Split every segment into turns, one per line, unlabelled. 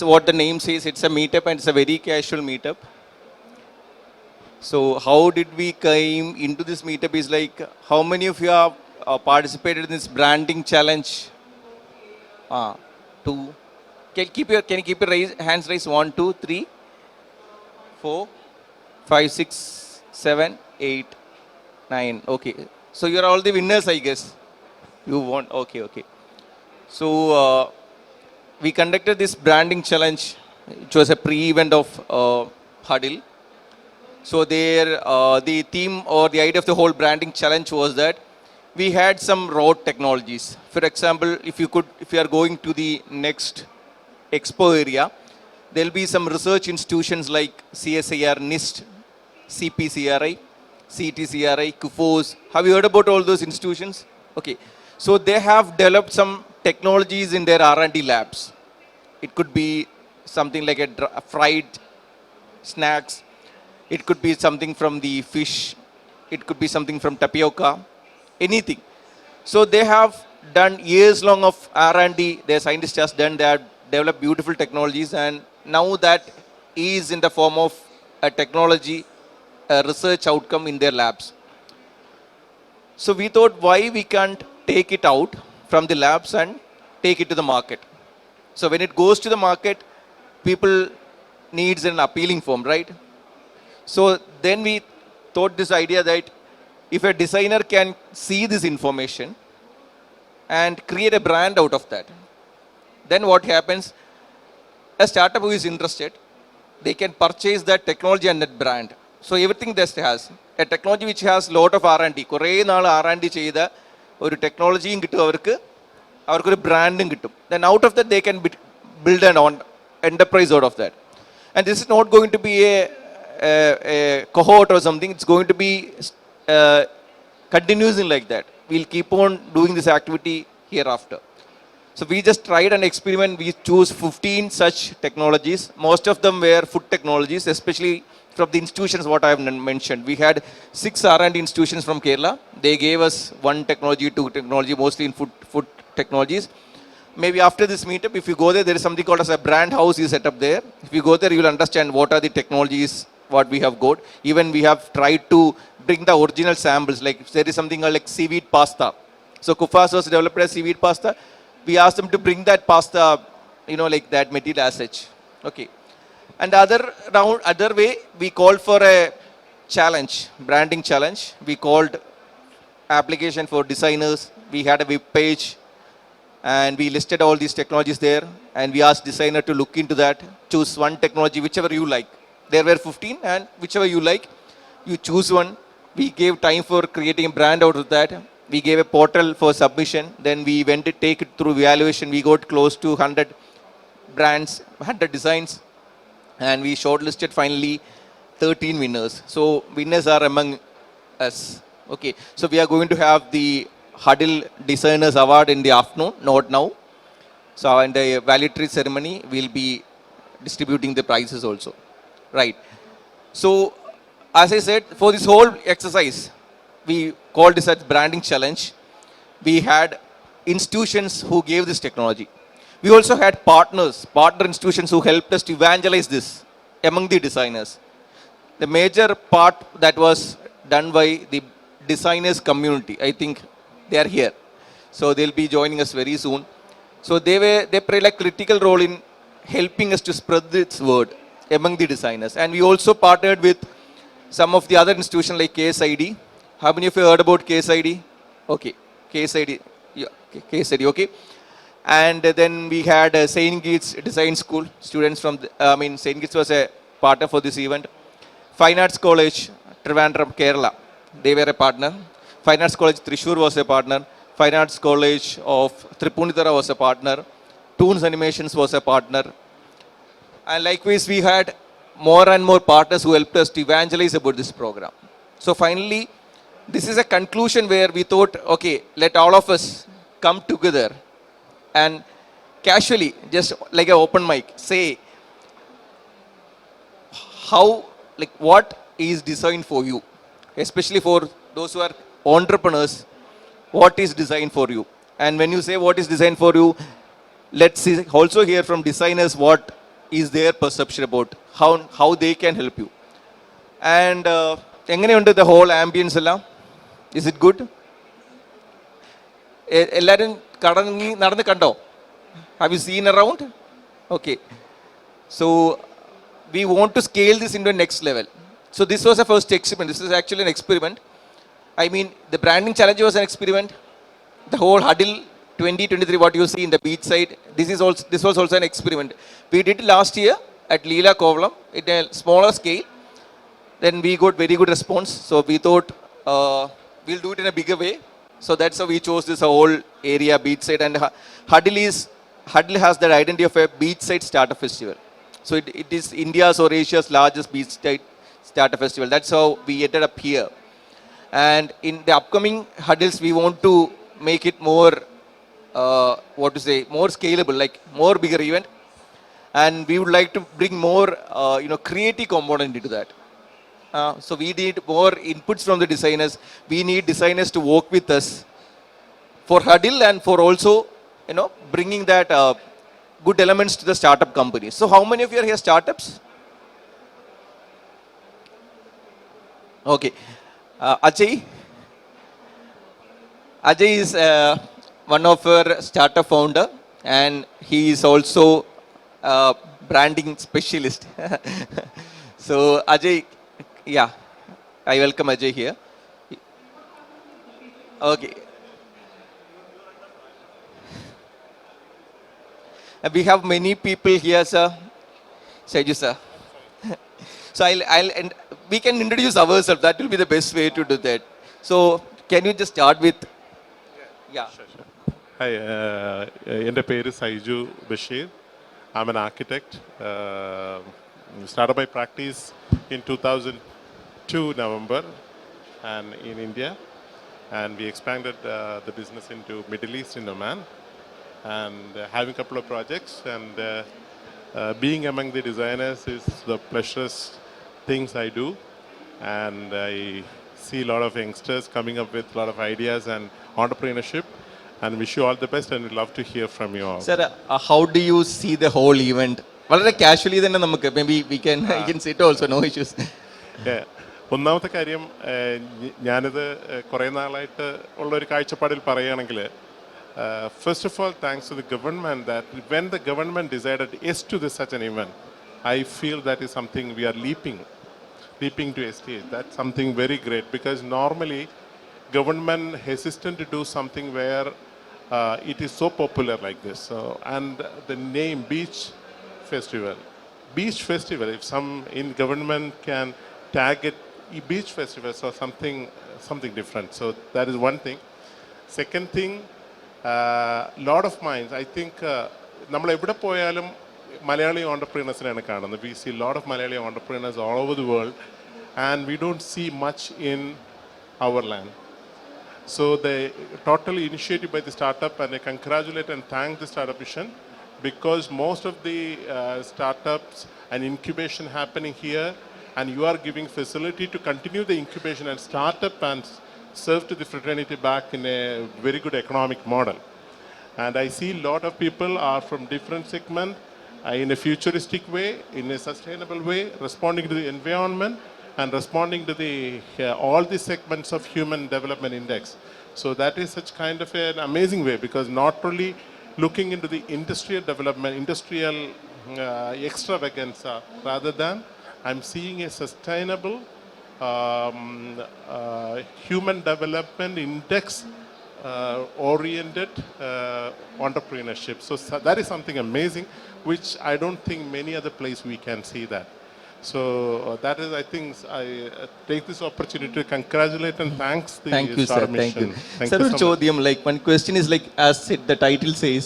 what the name says. It's a meetup and it's a very casual meetup. So how did we came into this meetup is like, how many of you have participated in this branding challenge? Two. Can you keep your hands raised? 1, 2, 3, 4, 5, 6, 7, 8, 9. Okay. So you are all the winners, I guess. You won. Okay, okay. So we conducted this branding challenge, which was a pre-event of Huddle. So there, the theme or the idea of the whole branding challenge was that we had some raw technologies. For example, if you are going to the next expo area, there will be some research institutions like CSIR, NIST, CPCRI, CTCRI, CUFOS. Have you heard about all those institutions? Okay. So they have developed some technologies in their R&D labs. It could be something like a fried snacks. It could be something from the fish. It could be something from tapioca. Anything. So they have done years long of R&D. Their scientists just done. They have developed beautiful technologies, and now that is in the form of a technology, a research outcome in their labs. So we thought, why we can't take it out from the labs and take it to the market? So when it goes to the market, people needs an appealing form, right? So then we thought this idea that if a designer can see this information and create a brand out of that, then what happens? A startup who is interested, they can purchase that technology and that brand. So everything that has a technology which has lot of R&D, കുറേ നാൾ R&D ചെയ്ത ഒരു ടെക്നോളജിയും കിട്ടും അവർക്കൊരു ബ്രാൻഡും കിട്ടും. Then out of that they can build an enterprise out of that. And this is not going to be a cohort or something. It's going to be continuing like that. We'll keep on doing this activity hereafter. So we just tried an experiment. We chose 15 such technologies. Most of them were food technologies, especially from the institutions what I have mentioned. We had 6 R&D institutions from Kerala. They gave us 1 technology, 2 technology, mostly in food technologies. Maybe after this meetup, if you go there, there is something called as a brand house is set up there. If you go there, you will understand what are the technologies, what we have got. Even we have tried to bring the original samples. Like there is something called like seaweed pasta. So Kufas was developed as seaweed pasta. We asked them to bring that pasta, like that material as such. Okay. And other way, we called for a challenge, branding challenge. We called application for designers. We had a web page, and we listed all these technologies there. And we asked designer to look into that, choose one technology, whichever you like. There were 15, and whichever you like, you choose one. We gave time for creating a brand out of that. We gave a portal for submission. Then we went to take it through evaluation. We got close to 100 brands, 100 designs. And we shortlisted finally 13 winners. So winners are among us. Okay. So we are going to have the Huddle Designers Award in the afternoon, not now. So in the valedictory ceremony, we'll be distributing the prizes also. Right. So as I said, for this whole exercise, we called this as branding challenge. We had institutions who gave this technology. We also had partner institutions who helped us to evangelize this among the designers. The major part that was done by the designers community, I think they are here. So they'll be joining us very soon. So they played a critical role in helping us to spread this word among the designers. And we also partnered with some of the other institutions like KSID. How many of you heard about KSID? Okay, KSID, yeah, KSID, okay. And then we had St. Gates Design School, students from, St. Gates was a partner for this event. Fine Arts College, Trivandrum, Kerala, they were a partner. Fine Arts College, Thrissur was a partner. Fine Arts College of Tripunithara was a partner. Toons Animations was a partner. And likewise, we had more and more partners who helped us to evangelize about this program. So finally, this is a conclusion where we thought, okay, let all of us come together and casually, just like an open mic, say what is designed for you, especially for those who are entrepreneurs, what is designed for you. And when you say what is designed for you, let's also hear from designers what is their perception about how they can help you. And എങ്ങനെയുണ്ട് the whole ambience എല്ലാം? Is it good? എല്ലാവരും കടങ്ങി നടന്ന് കണ്ടോ? Have you seen around? Okay. So we want to scale this into a next level. So this was a first experiment. This is actually an experiment. I mean, the branding challenge was an experiment. The whole Huddle 2023, what you see in the beach side, this was also an experiment. We did it last year at Leela Kovalam in a smaller scale. Then we got very good response. So we thought we'll do it in a bigger way. So that's how we chose this whole area, beachside. And Huddle has that identity of a beachside startup festival. So it is India's or Asia's largest beachside startup festival. That's how we ended up here. And in the upcoming Huddles, we want to make it more, more scalable, like more bigger event. And we would like to bring more, creative component into that. So we need more inputs from the designers. We need designers to work with us for Huddle and for also, bringing that good elements to the startup companies. So how many of you are here startups? Okay. Ajay is one of our startup founder, and he is also a branding specialist. So Ajay, yeah, I welcome Ajay here. Okay. And we have many people here, sir. Seju, sir. So and we can introduce ourselves. That will be the best way to do that. So can you just start with? Yeah.
Sure. Hi, എൻ്റെ പേര് Saiju Basheer. I'm an architect. Started my practice in 2002 November, and in India, and we expanded the business into Middle East in Oman, and having a couple of projects, and being among the designers is the pleasurous things I do, and I see a lot of youngsters coming up with a lot of ideas and entrepreneurship, and wish you all the best, and we'd love to hear from you all.
Sir, how do you see the whole event? വളരെ casually തന്നെ നമുക്ക് maybe we can sit also, no issues.
ഒന്നാമത്തെ കാര്യം, ഞാനിത് കുറേ നാളായിട്ട് ഉള്ളൊരു കാഴ്ചപ്പാടിൽ പറയുകയാണെങ്കിൽ, first of all, thanks to the government, that when the government decided yes to this such an event, I feel that is something we are leaping to a stage. That's something very great, because normally government hesitant to do something where it is so popular like this. And the name Beach Festival, if some in government can tag it beach festivals or something different. So that is one thing. Second thing, lot of minds, I think നമ്മൾ എവിടെ പോയാലും മലയാളി ഓണ്ടർപ്രീനേഴ്സിനെയാണ് കാണുന്നത്. We see a lot of Malayali entrepreneurs all over the world, and we don't see much in our land. So the total initiative by the startup, and I congratulate and thank the startup vision, because most of the startups and incubation happening here, and you are giving facility to continue the incubation and startup and serve to the fraternity back in a very good economic model. And I see a lot of people are from different segments, in a futuristic way, in a sustainable way, responding to the environment and responding to the all the segments of human development index. So that is such kind of an amazing way, because not only looking into the industrial development, industrial extravaganza, rather than I'm seeing a sustainable human development index oriented entrepreneurship. So that is something amazing, which I don't think many other place we can see that. So that is, I think, I take this opportunity to congratulate and thanks the Star Mission.
Thank you, sir. Sir, Chodyam, like one question is like, as the title says,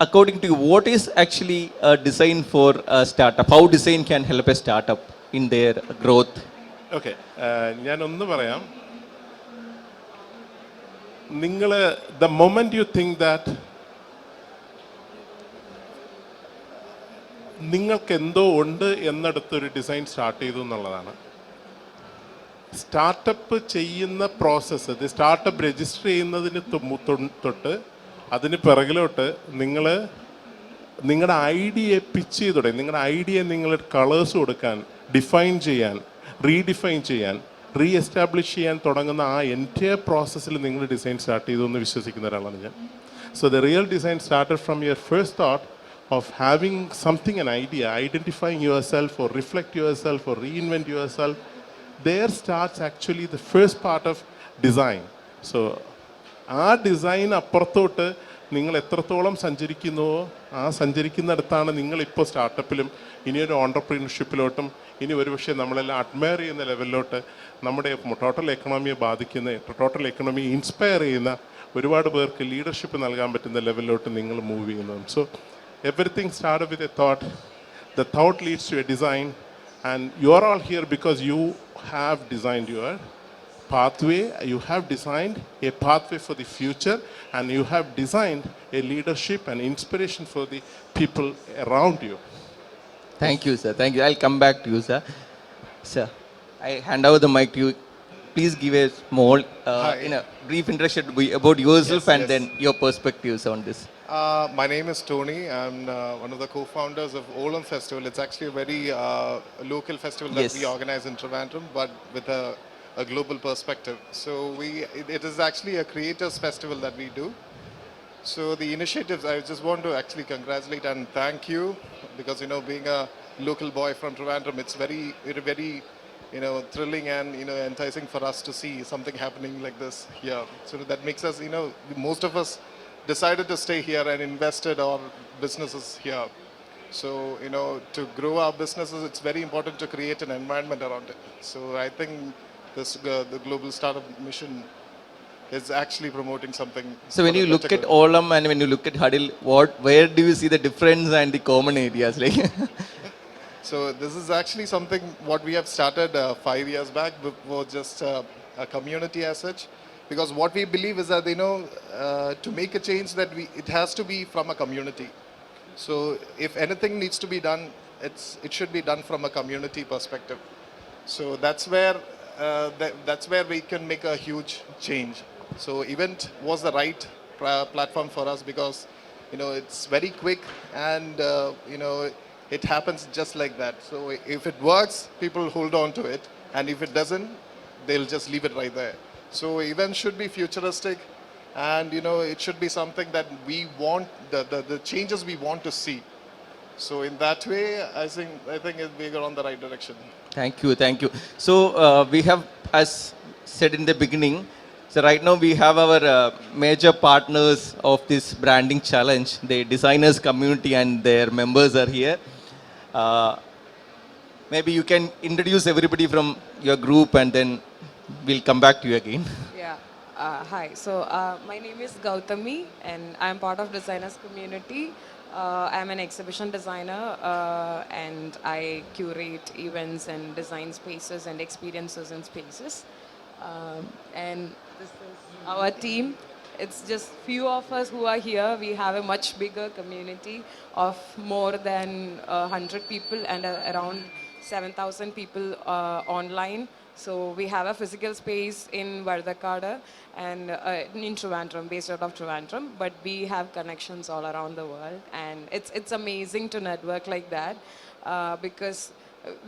according to you, what is actually a design for a startup? How design can help a startup in their growth?
Okay, ഞാൻ ഒന്ന് പറയാം. നിങ്ങൾ the moment you think that നിങ്ങൾക്ക് എന്തോ ഉണ്ട് എന്നിടത്തൊരു design start ചെയ്തു എന്നുള്ളതാണ്. Startup ചെയ്യുന്ന പ്രോസസ്സ്, ഇത് സ്റ്റാർട്ടപ്പ് രജിസ്റ്റർ ചെയ്യുന്നതിന് തൊട്ട് അതിന് പിറകിലോട്ട് നിങ്ങൾ നിങ്ങളുടെ ഐഡിയയെ പിച്ച് ചെയ്ത് തുടങ്ങി. നിങ്ങളുടെ ഐഡിയയെ നിങ്ങൾ കളേഴ്സ് കൊടുക്കാൻ, ഡിഫൈൻ ചെയ്യാൻ, റീഡിഫൈൻ ചെയ്യാൻ, റീ എസ്റ്റാബ്ലിഷ് ചെയ്യാൻ തുടങ്ങുന്ന ആ എൻറ്റയർ പ്രോസസ്സിൽ നിങ്ങൾ ഡിസൈൻ സ്റ്റാർട്ട് ചെയ്തു എന്ന് വിശ്വസിക്കുന്ന ഒരാളാണ് ഞാൻ. So the real design started from your first thought of having something, an idea, identifying yourself or reflect yourself or reinvent yourself. There starts actually the first part of design. So ആ design അപ്പുറത്തോട്ട് നിങ്ങൾ എത്രത്തോളം സഞ്ചരിക്കുന്നുവോ ആ സഞ്ചരിക്കുന്നിടത്താണ് നിങ്ങളിപ്പോൾ സ്റ്റാർട്ടപ്പിലും ഇനിയൊരു ഓൺടർപ്രീനർഷിപ്പിലോട്ടും ഇനി ഒരുപക്ഷെ നമ്മളെല്ലാം അഡ്മയർ ചെയ്യുന്ന ലെവലിലോട്ട് നമ്മുടെ ടോട്ടൽ എക്കണോമിയെ ബാധിക്കുന്ന, ടോട്ടൽ എക്കണോമിയെ ഇൻസ്പയർ ചെയ്യുന്ന ഒരുപാട് പേർക്ക് ലീഡർഷിപ്പ് നൽകാൻ പറ്റുന്ന ലെവലിലോട്ട് നിങ്ങൾ മൂവ് ചെയ്യുന്നതും. So everything started with a thought. The thought leads to a design, and you are all here because you have designed your pathway. You have designed a pathway for the future, and you have designed a leadership and inspiration for the people around you.
Thank you, sir. Thank you. I'll come back to you, sir. Sir, I hand over the mic to you. Please give a small, brief introduction about yourself and then your perspectives on this.
My name is Tony. I'm one of the co-founders of Olam Festival. It's actually a very local festival that we organize in Trivandrum, but with a global perspective. So it is actually a creators festival that we do. So the initiatives, I just want to actually congratulate and thank you because, being a local boy from Trivandrum, it's very thrilling and, enticing for us to see something happening like this here. So that makes us, most of us decided to stay here and invested our businesses here. So, to grow our businesses, it's very important to create an environment around it. So I think this the Global Startup Mission is actually promoting something.
So when you look at Olam and when you look at Huddle, where do you see the difference and the common areas? Like
So this is actually something what we have started 5 years back before just a community as such. Because what we believe is that, to make a change that it has to be from a community. So if anything needs to be done, it should be done from a community perspective. So that's where we can make a huge change. So event was the right platform for us because, it's very quick and, it happens just like that. So if it works, people hold on to it. And if it doesn't, they'll just leave it right there. So events should be futuristic and, it should be something that we want, the changes we want to see. So in that way, I think we are on the right direction.
Thank you. So we have, as said in the beginning, so right now we have our major partners of this branding challenge, the designers community and their members are here. Maybe you can introduce everybody from your group and then we'll come back to you again.
Yeah. Hi. So my name is Gautami and I'm part of designers community. I'm an exhibition designer and I curate events and design spaces and experiences in spaces. And this is our team. It's just few of us who are here. We have a much bigger community of more than 100 people and around 7,000 people online. So we have a physical space in Vardakada and in Trivandrum, based out of Trivandrum, but we have connections all around the world, and it's amazing to network like that because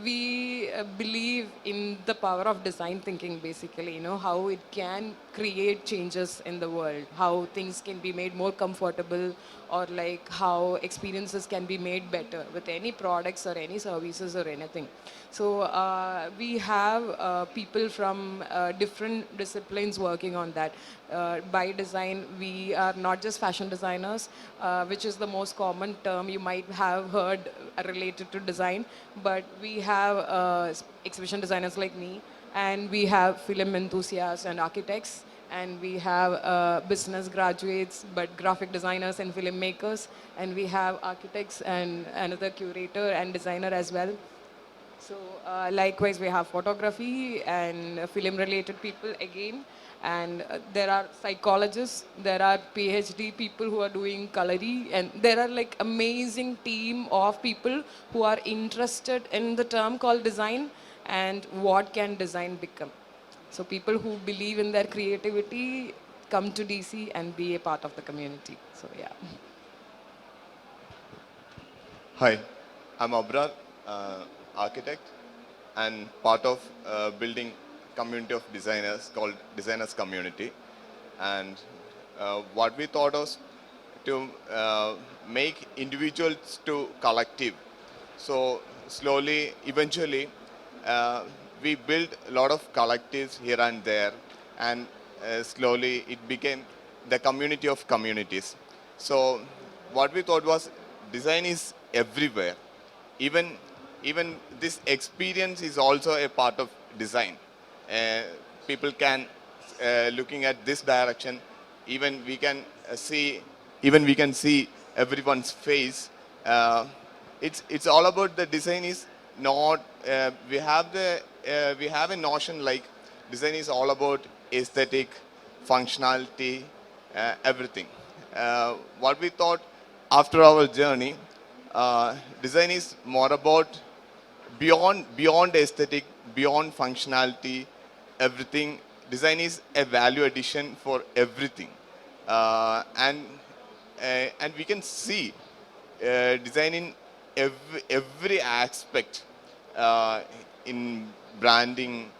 we believe in the power of design thinking, basically, how it can create changes in the world, how things can be made more comfortable, or like how experiences can be made better with any products or any services or anything. So we have people from different disciplines working on that. By design, we are not just fashion designers, which is the most common term you might have heard related to design, but we have exhibition designers like me, and we have film enthusiasts and architects, and we have business graduates, but graphic designers and filmmakers, and we have architects and another curator and designer as well. So likewise, we have photography and film-related people again, and there are psychologists, there are PhD people who are doing culinary, and there are like amazing team of people who are interested in the term called design and what can design become. So people who believe in their creativity come to DC and be a part of the community. So yeah.
Hi, I'm Abrar, architect and part of building community of designers called Designers Community. And what we thought was to make individuals to collective. So slowly, eventually, uh, we built a lot of collectives here and there, and slowly it became the community of communities. So what we thought was design is everywhere. Even even this experience is also a part of design. Uh, People can looking at this direction. Even we can see even we can see everyone's face. Uh, it's all about the design is not we have a notion like design is all about aesthetic, functionality, everything. What we thought after our journey, design is more about beyond aesthetic, beyond functionality, everything. Design is a value addition for everything, and we can see design in every aspect, uh, in branding,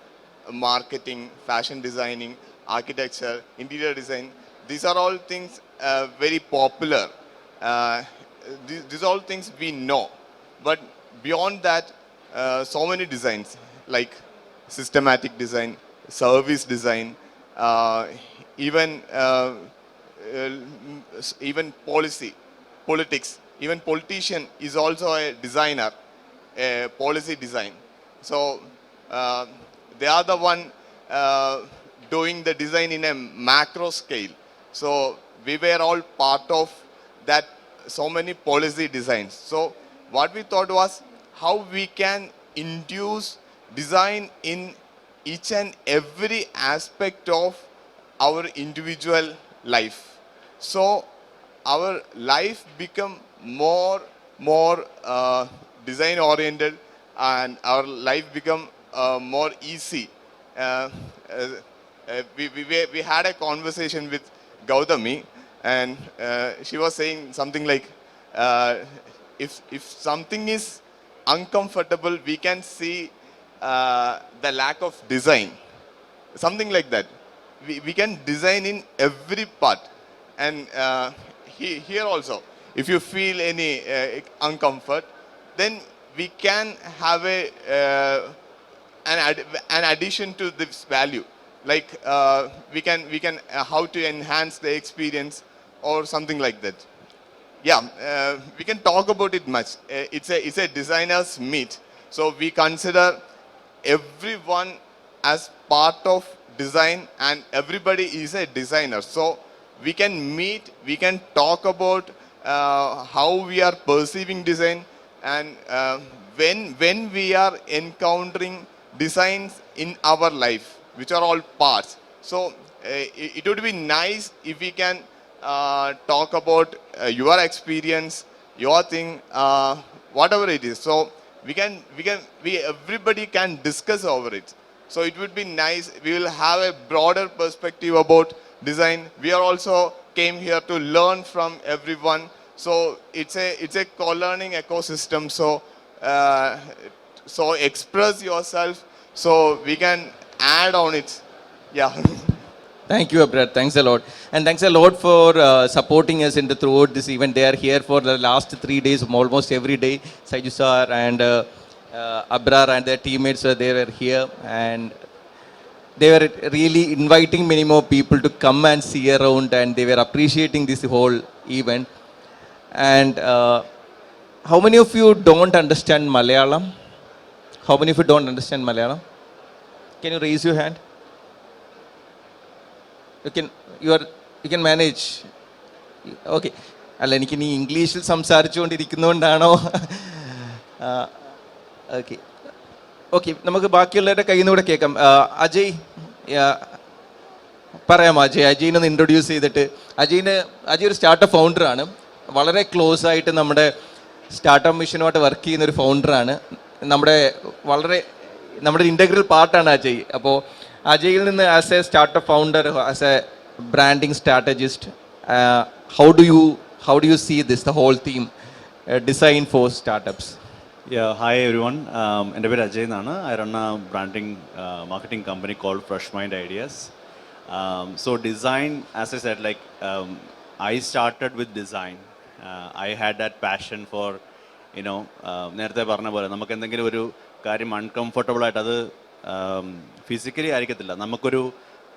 marketing, fashion designing, architecture, interior design. These are all things very popular. Uh, these are all things we know. But beyond that, so many designs like systematic design, service design, uh, even even policy, politics. Even politician is also a designer, a policy design. So uh, they are the one uh, doing the design in a macro scale. So we were all part of that, so many policy designs. So what we thought was how we can induce design in each and every aspect of our individual life. So our life become more design oriented, and our life become more easy. Uh, uh, we had a conversation with Gautami, and she was saying something like, uh, if something is uncomfortable, we can see the lack of design, something like that. We can design in every part. And here also, if you feel any uncomfort, then we can have an addition to this value, like we can how to enhance the experience or something like that. Yeah, we can talk about it much. It's a designers meet. So we consider everyone as part of design, and everybody is a designer. So we can meet, we can talk about how we are perceiving design, and when we are encountering designs in our life, which are all parts. So it would be nice if we can talk about your experience, your thing, whatever it is. So we everybody can discuss over it. So it would be nice. We will have a broader perspective about design. We are also came here to learn from everyone. So it's a co-learning ecosystem. So so express yourself. So we can add on it. Yeah.
Thank you, Abrar. Thanks a lot. And thanks a lot for supporting us in the throughout this event. They are here for the last 3 days, almost every day. Saiju sir and Abrar and their teammates, they were here. And they were really inviting many more people to come and see around. And they were appreciating this whole event. And how many of you don't understand Malayalam? How many of you don't understand Malayalam? Can you raise your hand? You can you can manage. Okay അല്ല എനിക്ക് ഇനി ഇംഗ്ലീഷിൽ സംസാരിച്ചുകൊണ്ടിരിക്കുന്നതുകൊണ്ടാണോ okay okay നമുക്ക് ബാക്കിയുള്ളവരുടെ കയ്യിൽ നിന്ന് കൂടെ കേൾക്കാം. അജയ് പറയാമോ? അജയിനെ ഒന്ന് ഇൻട്രൊഡ്യൂസ് ചെയ്തിട്ട്. അജയ് ഒരു സ്റ്റാർട്ടപ്പ് ഫൗണ്ടറാണ്. വളരെ ക്ലോസ് ആയിട്ട് നമ്മുടെ സ്റ്റാർട്ടപ്പ് മിഷനുമായിട്ട് വർക്ക് ചെയ്യുന്ന ഒരു ഫൗണ്ടറാണ്. നമ്മുടെ ഇൻ്റഗ്രൽ പാർട്ടാണ് അജയ്. അപ്പോൾ അജയിൽ നിന്ന് as A startup founder, as A branding strategist, how do you see this, the whole theme? design for startups?
Yeah, hi everyone. എൻ്റെ പേര് അജയ് എന്നാണ്. I run a branding marketing company called Fresh Mind Ideas. So design, as I said, like I started with design. I had that passion for, you know, നേരത്തെ പറഞ്ഞ പോലെ നമുക്ക് എന്തെങ്കിലും ഒരു കാര്യം അൺകംഫർട്ടബിൾ ആയിട്ട് അത് ഫിസിക്കലി ആയിരിക്കത്തില്ല.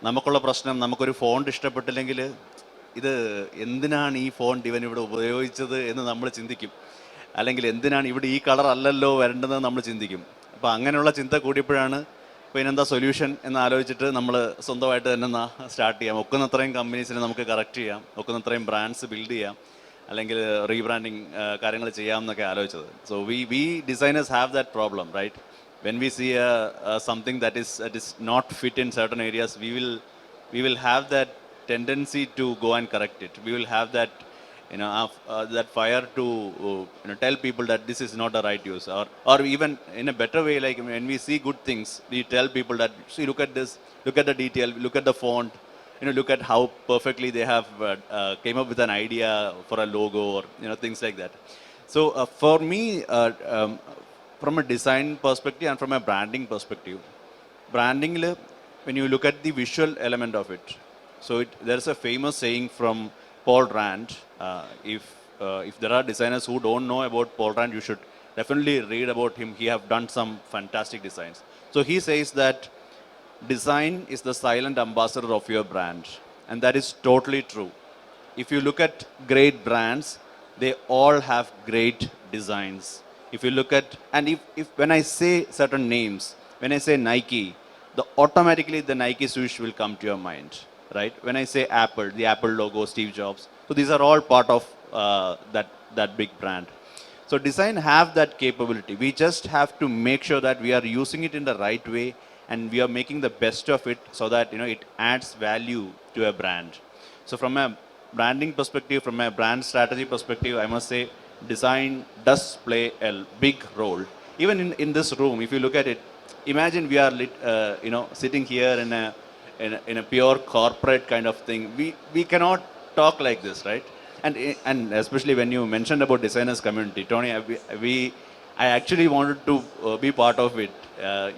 നമുക്കുള്ള പ്രശ്നം നമുക്കൊരു ഫോണ്ട് ഇഷ്ടപ്പെട്ടില്ലെങ്കിൽ ഇത് എന്തിനാണ് ഈ ഫോണ്ട് ഇവൻ ഇവിടെ ഉപയോഗിച്ചത് എന്ന് നമ്മൾ ചിന്തിക്കും. അല്ലെങ്കിൽ എന്തിനാണ് ഇവിടെ ഈ കളർ അല്ലല്ലോ വരേണ്ടതെന്ന് നമ്മൾ ചിന്തിക്കും. അപ്പോൾ അങ്ങനെയുള്ള ചിന്ത കൂടിയപ്പോഴാണ് ഇപ്പോൾ ഇതിനെന്താ സൊല്യൂഷൻ എന്ന് ആലോചിച്ചിട്ട് നമ്മൾ സ്വന്തമായിട്ട് തന്നെ സ്റ്റാർട്ട് ചെയ്യാം. ഒക്കുന്നത്രയും കമ്പനീസിനെ നമുക്ക് കറക്റ്റ് ചെയ്യാം, ഒക്കുന്നത്രയും ബ്രാൻഡ്സ് ബിൽഡ് ചെയ്യാം, അല്ലെങ്കിൽ റീബ്രാൻഡിങ് കാര്യങ്ങൾ ചെയ്യാം എന്നൊക്കെ ആലോചിച്ചത്. So we designers have that problem, right? When we see something that is not fit in certain areas, we will have that tendency to go and correct it. We will have that, you know, that fire to tell people that this is not the right use, or even in a better way, like when we see good things, we tell people that, see, look at this, look at the detail, look at the font, look at how perfectly they have came up with an idea for a logo, or things like that. So for me, from a design perspective and from a branding perspective, branding, when you look at the visual element of it, so there's a famous saying from Paul Rand. If there are designers who don't know about Paul Rand, you should definitely read about him. He have done some fantastic designs. So he says that design is the silent ambassador of your brand, and that is totally true. If you look at great brands, they all have great designs. If you look at, and if when I say certain names, when I say Nike, automatically the Nike swoosh will come to your mind, right? When I say Apple, the Apple logo, Steve Jobs. So these are all part of that big brand. So design have that capability. We just have to make sure that we are using it in the right way, and we are making the best of it, so that it adds value to a brand. So from a branding perspective, from a brand strategy perspective, I must say design does play a big role. Even in this room, if you look at it, imagine we are sitting here in a pure corporate kind of thing. We cannot talk like this, right? And especially when you mentioned about designers community, Tony, I actually wanted to be part of it.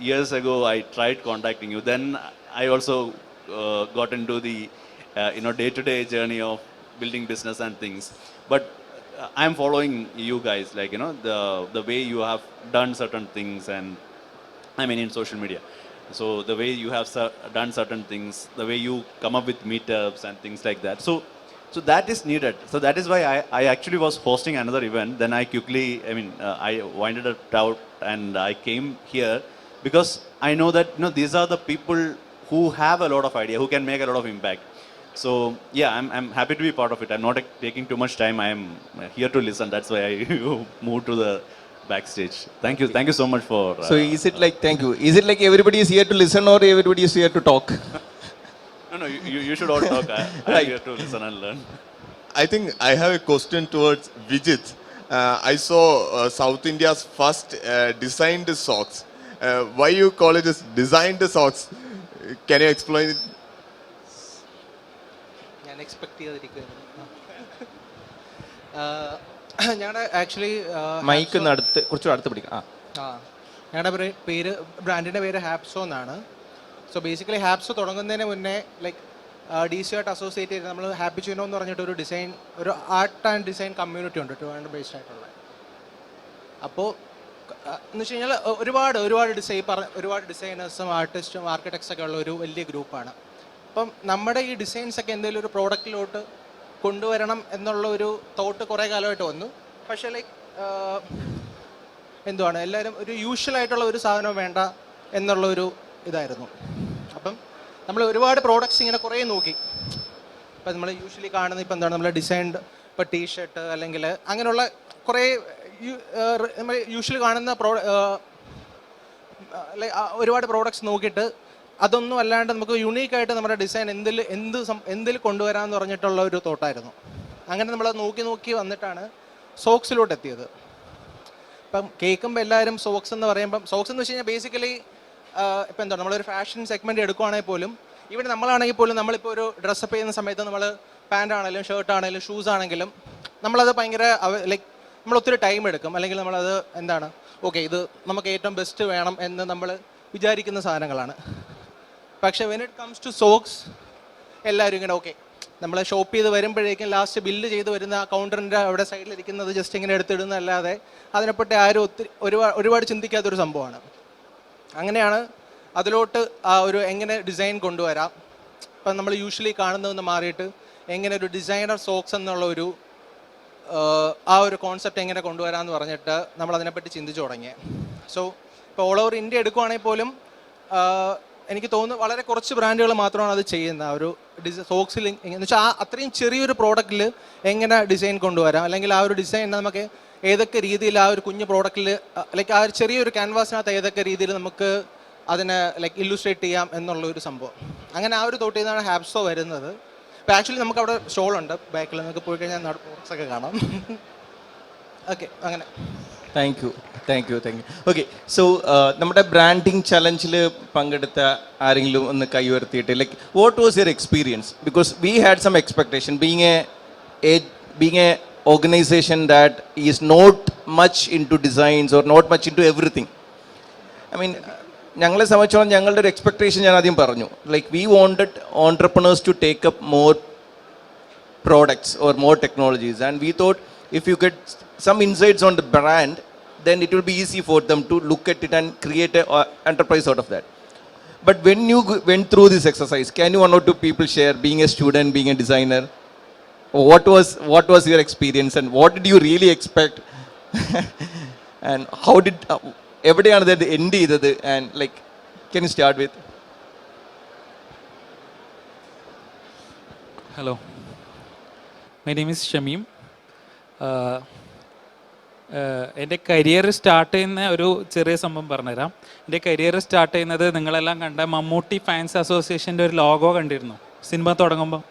Years ago, I tried contacting you. Then I also got into the day-to-day journey of building business and things. But I'm following you guys, like the way you have done certain things, and I mean in social media. So the way you have done certain things, the way you come up with meetups and things like that. So that is needed. So that is why I actually was hosting another event. Then I quickly, I winded it out and I came here because I know that these are the people who have a lot of idea, who can make a lot of impact. So yeah, I'm happy to be part of it. I'm not taking too much time. I am here to listen. That's why I moved to the backstage. Thank you so much for.
So is it like, thank you. Is it like everybody is here to listen, or everybody is here to talk?
No, you should all talk. I'm here to listen and learn.
I think I have a question towards Vijit. I saw South India's first designed socks. Why you call it as designed socks? Can you explain it?
ഞാൻ expect ചെയ്തിരിക്കുകയായിരുന്നു. ഞങ്ങളുടെ actually
mic കുറച്ചുകൂടെ അടുത്ത് പിടിക്കാം.
ഞങ്ങളുടെ പേര്, ബ്രാൻഡിൻ്റെ പേര് ഹാപ്സോ എന്നാണ്. സോ ബേസിക്കലി ഹാപ്സോ തുടങ്ങുന്നതിന് മുന്നേ ലൈക്ക് DC ആയിട്ട് അസോസിയേറ്റ് ചെയ്ത് നമ്മൾ ഹാപ്പി ചൂനോ എന്ന് പറഞ്ഞിട്ട് ഒരു ആർട്ട് ആൻഡ് ഡിസൈൻ കമ്മ്യൂണിറ്റി ഉണ്ട്, ട്രിവാൻഡ്രം ബേസ്ഡ് ആയിട്ടുള്ള. അപ്പോൾ എന്ന് വെച്ച് കഴിഞ്ഞാൽ ഒരുപാട് ഡിസൈനേഴ്സും ആർട്ടിസ്റ്റും ആർക്കിടെക്ട്സ് ഒക്കെ ഉള്ള ഒരു വലിയ ഗ്രൂപ്പാണ്. അപ്പം നമ്മുടെ ഈ ഡിസൈൻസ് ഒക്കെ എന്തെങ്കിലും ഒരു പ്രോഡക്റ്റിലോട്ട് കൊണ്ടുവരണം എന്നുള്ള ഒരു തോട്ട് കുറേ കാലമായിട്ട് വന്നു. പക്ഷേ ലൈക്ക് എന്തുവാണ്, എല്ലാവരും ഒരു യൂഷ്വലായിട്ടുള്ള ഒരു സാധനം വേണ്ട എന്നുള്ളൊരു ഇതായിരുന്നു. അപ്പം നമ്മൾ ഒരുപാട് പ്രോഡക്റ്റ്സ് ഇങ്ങനെ കുറേ നോക്കി. ഇപ്പം നമ്മൾ യൂഷ്വലി കാണുന്ന ഇപ്പം എന്താണ്, നമ്മൾ ഡിസൈൻഡ് ഇപ്പോൾ ടീഷർട്ട് അല്ലെങ്കിൽ അങ്ങനെയുള്ള കുറേ നമ്മൾ യൂഷ്വലി കാണുന്ന ഒരുപാട് പ്രോഡക്റ്റ്സ് നോക്കിയിട്ട് അതൊന്നും അല്ലാണ്ട് നമുക്ക് യുണീക്കായിട്ട് നമ്മുടെ ഡിസൈൻ എന്തിൽ കൊണ്ടുവരാമെന്ന് പറഞ്ഞിട്ടുള്ള ഒരു തോട്ടായിരുന്നു. അങ്ങനെ നമ്മൾ നോക്കി വന്നിട്ടാണ് സോക്സിലോട്ട് എത്തിയത്. ഇപ്പം കേൾക്കുമ്പോൾ എല്ലാവരും സോക്സ് എന്ന് പറയുമ്പം, സോക്സ് എന്ന് വെച്ച് കഴിഞ്ഞാൽ ബേസിക്കലി ഇപ്പം എന്താണ്, നമ്മളൊരു ഫാഷൻ സെഗ്മെൻറ്റ് എടുക്കുകയാണെങ്കിൽ പോലും, ഇവിടെ നമ്മളാണെങ്കിൽ പോലും നമ്മളിപ്പോൾ ഒരു ഡ്രസ്സപ്പ് ചെയ്യുന്ന സമയത്ത് നമ്മൾ പാൻ്റ് ആണെങ്കിലും ഷർട്ട് ആണെങ്കിലും ഷൂസ് ആണെങ്കിലും നമ്മളത് ഭയങ്കര ലൈക്ക് നമ്മൾ ഒത്തിരി ടൈം എടുക്കും, അല്ലെങ്കിൽ നമ്മളത് എന്താണ് ഓക്കെ ഇത് നമുക്ക് ഏറ്റവും ബെസ്റ്റ് വേണം എന്ന് നമ്മൾ വിചാരിക്കുന്ന സാധനങ്ങളാണ്. പക്ഷേ when it comes to socks എല്ലാവരും ഇങ്ങനെ ഓക്കെ നമ്മൾ ഷോപ്പ് ചെയ്ത് വരുമ്പോഴേക്കും ലാസ്റ്റ് ബില്ല് ചെയ്ത് വരുന്ന ആ കൗണ്ടറിൻ്റെ അവിടെ സൈഡിലിരിക്കുന്നത് ജസ്റ്റ് ഇങ്ങനെ എടുത്തിടുന്നതല്ലാതെ അതിനെപ്പറ്റി ആരും ഒരുപാട് ചിന്തിക്കാത്തൊരു സംഭവമാണ്. അങ്ങനെയാണ് അതിലോട്ട് ആ ഒരു എങ്ങനെ ഡിസൈൻ കൊണ്ടുവരാം, ഇപ്പം നമ്മൾ യൂഷ്വലി കാണുന്നതെന്ന് മാറിയിട്ട് എങ്ങനെ ഒരു ഡിസൈനർ സോക്സ് എന്നുള്ള ഒരു ആ ഒരു കോൺസെപ്റ്റ് എങ്ങനെ കൊണ്ടുവരാമെന്ന് പറഞ്ഞിട്ട് നമ്മൾ അതിനെപ്പറ്റി ചിന്തിച്ചു തുടങ്ങി. സോ ഇപ്പോൾ ഓൾ ഓവർ ഇന്ത്യ എടുക്കുവാണെങ്കിൽ പോലും എനിക്ക് തോന്നുന്നു വളരെ കുറച്ച് ബ്രാൻഡുകൾ മാത്രമാണ് അത് ചെയ്യുന്നത്. ആ ഒരു സോക്സിൽ എന്ന് വെച്ചാൽ ആ അത്രയും ചെറിയൊരു പ്രോഡക്റ്റിൽ എങ്ങനെ ഡിസൈൻ കൊണ്ടുവരാം, അല്ലെങ്കിൽ ആ ഒരു ഡിസൈൻ നമുക്ക് ഏതൊക്കെ രീതിയിൽ ആ ഒരു കുഞ്ഞു പ്രോഡക്റ്റിൽ ലൈക്ക് ആ ഒരു ചെറിയൊരു ക്യാൻവാസിനകത്ത് ഏതൊക്കെ രീതിയിൽ നമുക്ക് അതിനെ ലൈക്ക് ഇല്ലുസ്ട്രേറ്റ് ചെയ്യാം എന്നുള്ള ഒരു സംഭവം. അങ്ങനെ ആ ഒരു തോട്ടിൽ നിന്നാണ് ഹാപ്സോ വരുന്നത്. ഇപ്പോൾ ആക്ച്വലി നമുക്ക് അവിടെ സ്റ്റോളുണ്ട് ബാക്കിൽ, നിങ്ങൾക്ക് പോയി കഴിഞ്ഞാൽ പ്രോഡക്ട്സ് ഒക്കെ കാണാം. ഓക്കെ, അങ്ങനെ.
Thank you. ഓക്കെ, സോ നമ്മുടെ ബ്രാൻഡിങ് ചലഞ്ചിൽ പങ്കെടുത്ത ആരെങ്കിലും ഒന്ന് കൈ ഉയർത്തിയിട്ട് like what was your experience? Because we had some expectation being a organization that is not much into designs or not much into everything. I mean ഞങ്ങളെ സംബന്ധിച്ചോളം ഞങ്ങളുടെ ഒരു എക്സ്പെക്ടേഷൻ ഞാൻ ആദ്യം പറഞ്ഞു, like we wanted entrepreneurs to take up more products or more technologies, and we thought if you get some insights on the brand, then it will be easy for them to look at it and create a enterprise out of that. But when you went through this exercise, can you one or two people share, being a student, being a designer, what was your experience and what did you really expect? And how did എവിടെയാണ് ഇത് end ചെയ്തത്? and like can you start with?
Hello, my name is Shamim. എൻ്റെ career start ചെയ്യുന്ന ഒരു ചെറിയ സംഭവം പറഞ്ഞുതരാം. എൻ്റെ കരിയർ സ്റ്റാർട്ട് ചെയ്യുന്നത് നിങ്ങളെല്ലാം കണ്ട മമ്മൂട്ടി ഫാൻസ് അസോസിയേഷൻ്റെ ഒരു ലോഗോ കണ്ടിരുന്നു സിനിമ തുടങ്ങുമ്പം.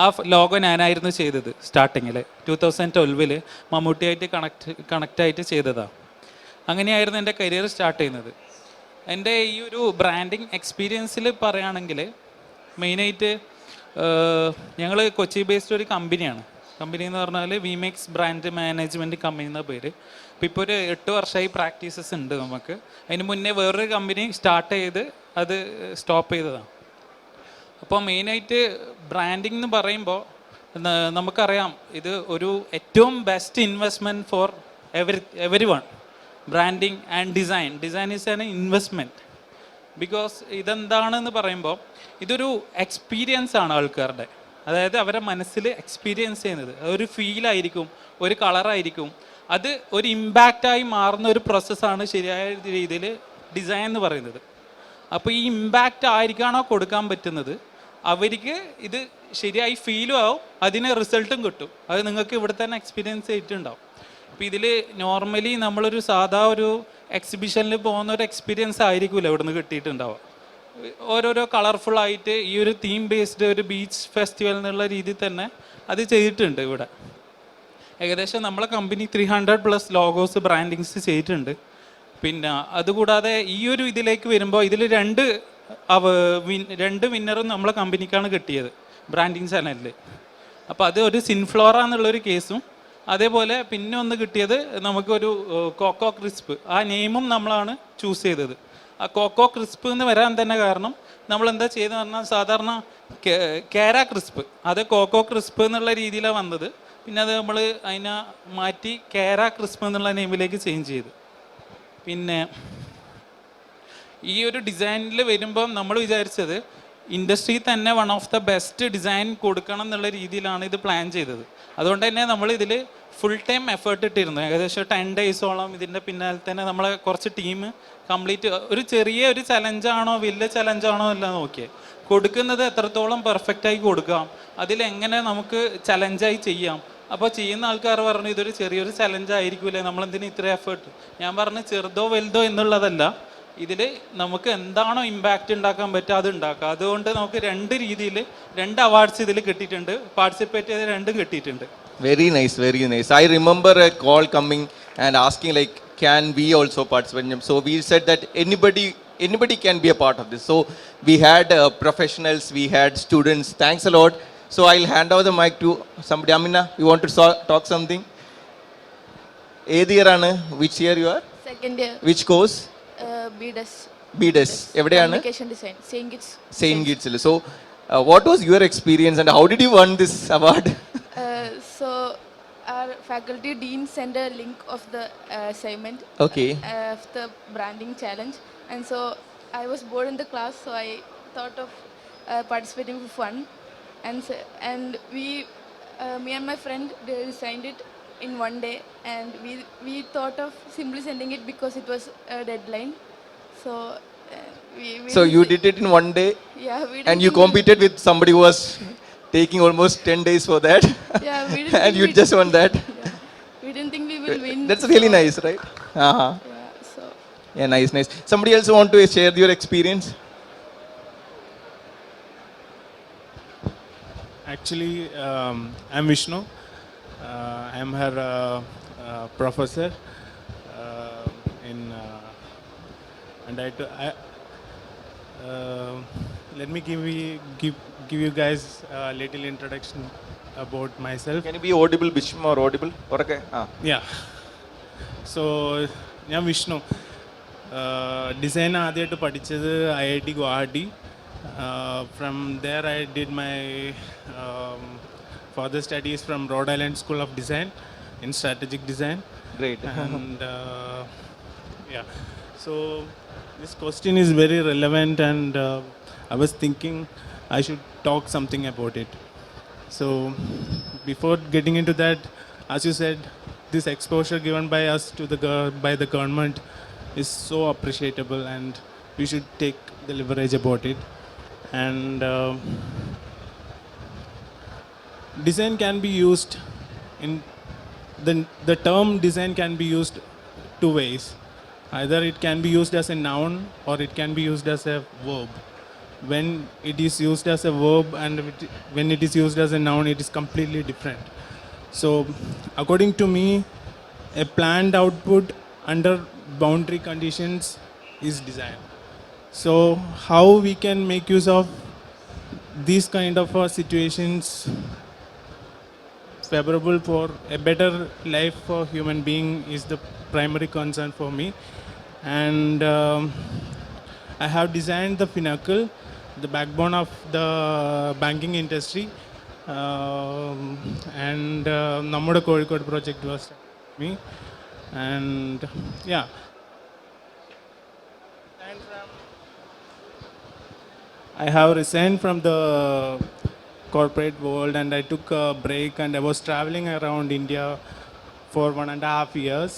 ആ ലോഗോ ഞാനായിരുന്നു ചെയ്തത് സ്റ്റാർട്ടിങ്ങിൽ 2012 മമ്മൂട്ടിയായിട്ട് കണക്റ്റായിട്ട് ചെയ്തതാണ്. അങ്ങനെയായിരുന്നു എൻ്റെ കരിയർ സ്റ്റാർട്ട് ചെയ്യുന്നത്. എൻ്റെ ഈ ഒരു ബ്രാൻഡിങ് എക്സ്പീരിയൻസിൽ പറയുകയാണെങ്കിൽ മെയിനായിട്ട് ഞങ്ങൾ കൊച്ചി ബേസ്ഡ് ഒരു കമ്പനിയാണ്. കമ്പനി എന്ന് പറഞ്ഞാൽ വിമെക്സ് ബ്രാൻഡ് മാനേജ്മെൻറ്റ് കമ്പനി എന്ന പേര്. അപ്പോൾ ഇപ്പോൾ ഒരു 8 വർഷമായി പ്രാക്ടീസസ് ഉണ്ട് നമുക്ക്. അതിന് മുന്നേ വേറൊരു കമ്പനി സ്റ്റാർട്ട് ചെയ്ത് അത് സ്റ്റോപ്പ് ചെയ്തതാണ്. അപ്പോൾ മെയിനായിട്ട് ബ്രാൻഡിങ് എന്ന് പറയുമ്പോൾ നമുക്കറിയാം ഇത് ഒരു ഏറ്റവും best investment for every one. Branding and design is an investment. Because ഇതെന്താണെന്ന് പറയുമ്പോൾ ഇതൊരു എക്സ്പീരിയൻസ് ആണ് ആൾക്കാരുടെ. അതായത് അവരുടെ മനസ്സിൽ എക്സ്പീരിയൻസ് ചെയ്യുന്നത് ഒരു ഫീലായിരിക്കും, ഒരു കളറായിരിക്കും, അത് ഒരു ഇമ്പാക്റ്റായി മാറുന്ന ഒരു പ്രോസസ്സാണ് ശരിയായ രീതിയിൽ ഡിസൈൻ എന്ന് പറയുന്നത്. അപ്പോൾ ഈ ഇമ്പാക്റ്റ് ആയിരിക്കാണോ കൊടുക്കാൻ പറ്റുന്നത് അവർക്ക് ഇത് ശരിയായി ഫീലും ആവും, അതിന് റിസൾട്ടും കിട്ടും. അത് നിങ്ങൾക്ക് ഇവിടെ തന്നെ എക്സ്പീരിയൻസ് ചെയ്തിട്ടുണ്ടാവും. അപ്പോൾ ഇതിൽ നോർമലി നമ്മളൊരു സാധാ ഒരു എക്സിബിഷനിൽ പോകുന്ന ഒരു എക്സ്പീരിയൻസ് ആയിരിക്കില്ല ഇവിടെ നിന്ന് കിട്ടിയിട്ടുണ്ടാവുക. ഓരോരോ കളർഫുള്ളായിട്ട് ഈ ഒരു തീം ബേസ്ഡ് ഒരു ബീച്ച് ഫെസ്റ്റിവൽ എന്നുള്ള രീതിയിൽ തന്നെ അത് ചെയ്തിട്ടുണ്ട് ഇവിടെ. ഏകദേശം നമ്മളെ കമ്പനി 300+ ലോഗോസ് ബ്രാൻഡിങ്സ് ചെയ്തിട്ടുണ്ട്. പിന്നെ അതുകൂടാതെ ഈ ഒരു ഇതിലേക്ക് വരുമ്പോൾ ഇതിൽ രണ്ട് വിന്നറും നമ്മളെ കമ്പനിക്കാണ് കിട്ടിയത് ബ്രാൻഡിങ് ചാനലിൽ. അപ്പോൾ അത് ഒരു സിൻഫ്ലോറ എന്നുള്ളൊരു കേസും, അതേപോലെ പിന്നെ ഒന്ന് കിട്ടിയത് നമുക്കൊരു കോക്കോ ക്രിസ്പ്. ആ നെയിമും നമ്മളാണ് ചൂസ് ചെയ്തത്. ആ കോക്കോ ക്രിസ്പ് എന്ന് വരാൻ തന്നെ കാരണം നമ്മൾ എന്താ ചെയ്തെന്ന് പറഞ്ഞാൽ സാധാരണ കേര ക്രിസ്പ്, അത് കോക്കോ ക്രിസ്പ് എന്നുള്ള രീതിയിലാണ് വന്നത്. പിന്നെ അത് നമ്മൾ അതിനെ മാറ്റി കേര ക്രിസ്പ് എന്നുള്ള നെയിമിലേക്ക് ചേഞ്ച് ചെയ്തു. പിന്നെ ഈ ഒരു ഡിസൈനിൽ വരുമ്പം നമ്മൾ വിചാരിച്ചത് ഇൻഡസ്ട്രി തന്നെ one of the best design കൊടുക്കണം എന്നുള്ള രീതിയിലാണ് ഇത് പ്ലാൻ ചെയ്തത്. അതുകൊണ്ട് തന്നെ നമ്മൾ ഇതിൽ ഫുൾ ടൈം എഫേർട്ട് ഇട്ടിരുന്നു. ഏകദേശം 10 ഡേയ്സോളം ഇതിൻ്റെ പിന്നാലെ തന്നെ നമ്മളെ കുറച്ച് ടീം കംപ്ലീറ്റ് ഒരു ചെറിയ ഒരു ചലഞ്ചാണോ വലിയ ചലഞ്ചാണോ അല്ല നോക്കിയത്, കൊടുക്കുന്നത് എത്രത്തോളം പെർഫെക്റ്റായി കൊടുക്കാം, അതിലെങ്ങനെ നമുക്ക് ചലഞ്ചായി ചെയ്യാം. അപ്പോൾ ചെയ്യുന്ന ആൾക്കാർ പറഞ്ഞു ഇതൊരു ചെറിയൊരു ചലഞ്ചായിരിക്കില്ലേ, നമ്മളെന്തിനും ഇത്ര എഫേർട്ട്. ഞാൻ പറഞ്ഞു ചെറുതോ വലുതോ എന്നുള്ളതല്ല, ഇതിൽ നമുക്ക് എന്താണോ ഇമ്പാക്റ്റ് ഉണ്ടാക്കാൻ പറ്റുക അത് ഉണ്ടാക്കുക. അതുകൊണ്ട് നമുക്ക് 2 രീതിയിൽ 2 അവാർഡ്സ് ഇതിൽ കിട്ടിയിട്ടുണ്ട്. പാർട്ടിസിപ്പേറ്റ് ചെയ്ത് 2ഉം കിട്ടിയിട്ടുണ്ട്.
Very nice, very nice. I remember a call coming and asking like, can we also participate? So we said that anybody can be a part of this. So we had professionals, we had students. Thanks a lot. So I'll hand over the mic to somebody. Amina, you want to talk something? ഏത് year ആണ്? Which year you are?
Second year,
which course?
BDES.
BDes. എവിടെയാണ്?
Communication design. St. Kitts.
Saint ഗിറ്റ്സിൽ. So what was your experience and how did you won this award?
So our faculty dean sent a link of the assignment
Okay.
of the branding challenge, and so I was bored in the class, so I thought of participating for fun, and we, me and my friend, they designed it in one day, and we thought of simply sending it because it was a deadline. So we
So you
didn't
did it in one day
yeah, we
and
didn't
you
think
competed with somebody who was taking almost 10 days for that.
Yeah, we didn't
And
think
you
we-
just won that.
yeah, we didn't think we will win.
That's really
so-
nice, right? Uh-huh.
Yeah, so
Yeah, nice, nice. Somebody else want to share your experience?
Actually, I'm Vishnu. I'm her professor in, and let me give you guys a little introduction about myself.
Can you be audible, Bishma, or audible? Okay.
Yeah. So, ഞാൻ Vishnu. Design ആദ്യമായിട്ട് പഠിച്ചത് IIT Guwahati. From there I did my further studies from Rhode Island School of Design in strategic design.
Great.
And yeah, so this question is very relevant, and I was thinking I should talk something about it. So before getting into that, as you said, this exposure given by us to by the government is so appreciable, and we should take the leverage about it. And design can be used in the term design can be used two ways. Either it can be used as a noun or it can be used as a verb. When it is used as a verb and when it is used as a noun, it is completely different. So according to me, a planned output under boundary conditions is design. So how we can make use of these kind of situations favorable for a better life for human being is the primary concern for me. And I have designed the pinnacle, the backbone of the banking industry. And നമ്മുടെ Kozhikode project was me. And yeah. I have resigned from the corporate world, and I took a break, and I was traveling around India for 1.5 years,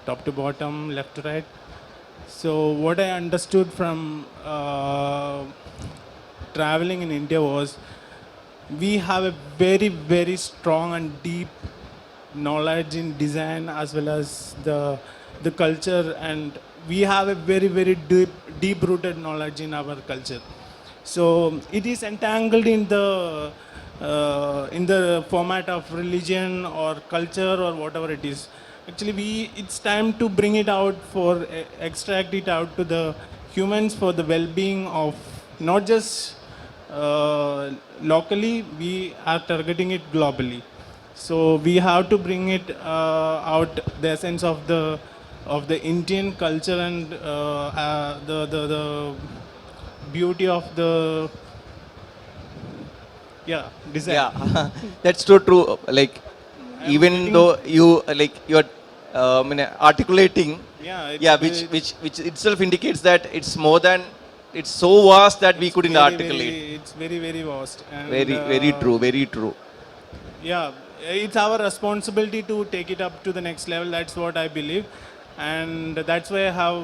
top to bottom, left to right. So what I understood from traveling in India was we have a very, very strong and deep knowledge in design as well as the culture, and we have a very, very deep rooted knowledge in our culture. So it is entangled in the format of religion or culture or whatever it is. Actually, it's time to bring it out for extract it out to the humans for the well-being of not just locally. We are targeting it globally. So we have to bring it out the essence of the Indian culture and the beauty of the design.
Yeah, that's so true. Like, even though you you're articulating, which itself indicates that it's more than, it's so vast that we couldn't articulate.
It's very, very vast. And,
Very true, very true.
Yeah, it's our responsibility to take it up to the next level. That's what I believe, and that's why I have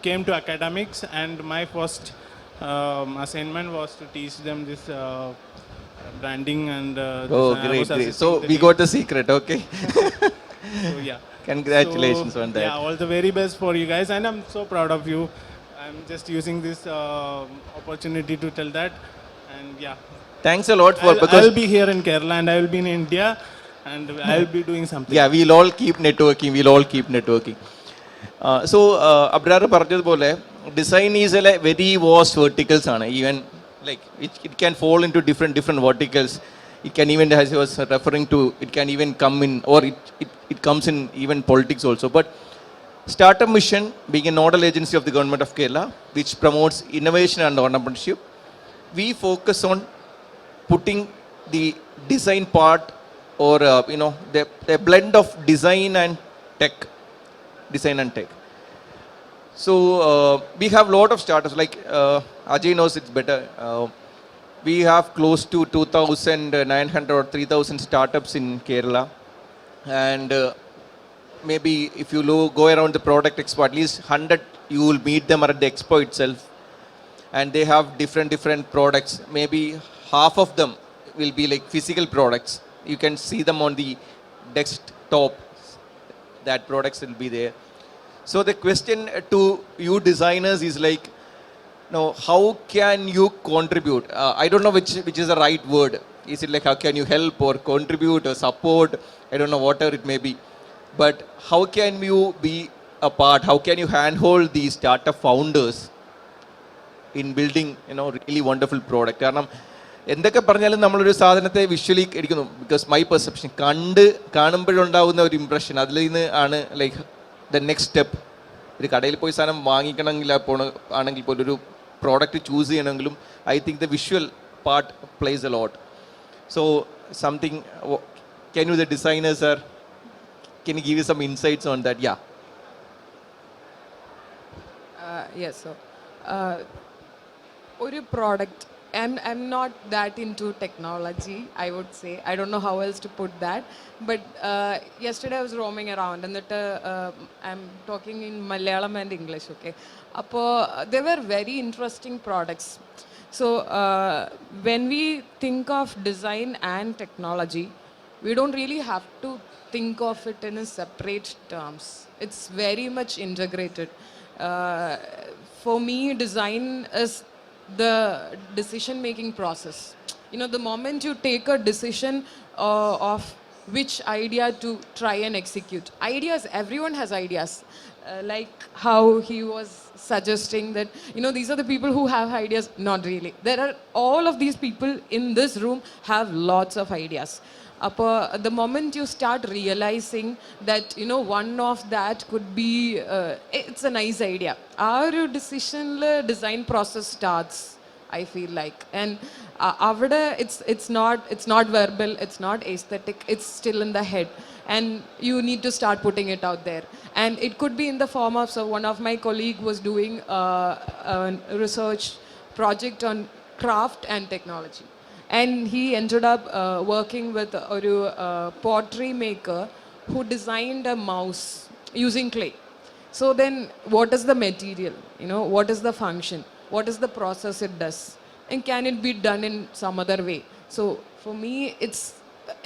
came to academics, and my first assignment was to teach them this branding and
Oh,
design. I
great,
was
great.
assisting
So
the
we
team.
got the secret, okay?
So yeah,
Congratulations on that.
Yeah, all the very best for you guys, and I'm so proud of you. I'm just using this opportunity to tell that, and yeah.
Thanks a lot for,
I'll be here in Kerala, and I will be in India, and I'll be doing something.
Yeah, we'll all keep networking. So Abrar പറഞ്ഞതുപോലെ design is a very vast verticals ആണ്. Even like it can fall into different verticals. It can even, as I was referring to, it can even come in, or it comes in even politics also. But Startup Mission, being a nodal agency of the government of Kerala, which promotes innovation and entrepreneurship, we focus on putting the design part, or the blend of tech design and tech. So we have a lot of startups, like Ajay knows it's better. We have close to 2,900 or 3,000 startups in Kerala. And maybe if you go around the product expo, at least 100 you will meet them at the expo itself. And they have different products. Maybe half of them will be like physical products. You can see them on the desktop. That products will be there. So the question to you designers is like, how can you contribute? I don't know which is the right word. Is it like how can you help or contribute or support? I don't know, whatever it may be. But how can you be a part? How can you handhold these startup founders in building really wonderful product? കാരണം എന്തൊക്കെ പറഞ്ഞാലും നമ്മളൊരു സാധനത്തെ visually എടുക്കുന്നു. Because my perception കാണുമ്പോഴുണ്ടാകുന്ന ഒരു impression, അതിൽ നിന്ന് ആണ് like the next step. ഒരു കടയിൽ പോയി സാധനം വാങ്ങിക്കണമെങ്കിൽ ആണെങ്കിൽ പോലും ഒരു പ്രോഡക്റ്റ് ചൂസ് ചെയ്യണമെങ്കിലും I think the visual part place a lot. So something, can you, the designers, sir, can you give you some insights on that? Yeah.
Yes, so ഒരു product, I'm not that into technology, I would say. I don't know how else to put that. But yesterday I was roaming around and I'm talking in Malayalam and English, okay? There were very interesting products. So when we think of design and technology, we don't really have to think of it in a separate terms. It's very much integrated. For me, design is the decision-making process. The moment you take a decision of which idea to try and execute. Ideas, everyone has ideas. Like how he was suggesting that, these are the people who have ideas. Not really. All of these people in this room have lots of ideas. The moment you start realizing that, one of that could be, it's a nice idea. Our decision design process starts, I feel like. And it's not verbal, it's not aesthetic, it's still in the head. And you need to start putting it out there. And it could be in the form of, so one of my colleague was doing a research project on craft and technology. And he ended up working with a pottery maker who designed a mouse using clay. So then what is the material? What is the function? What is the process it does? And can it be done in some other way? So for me, it's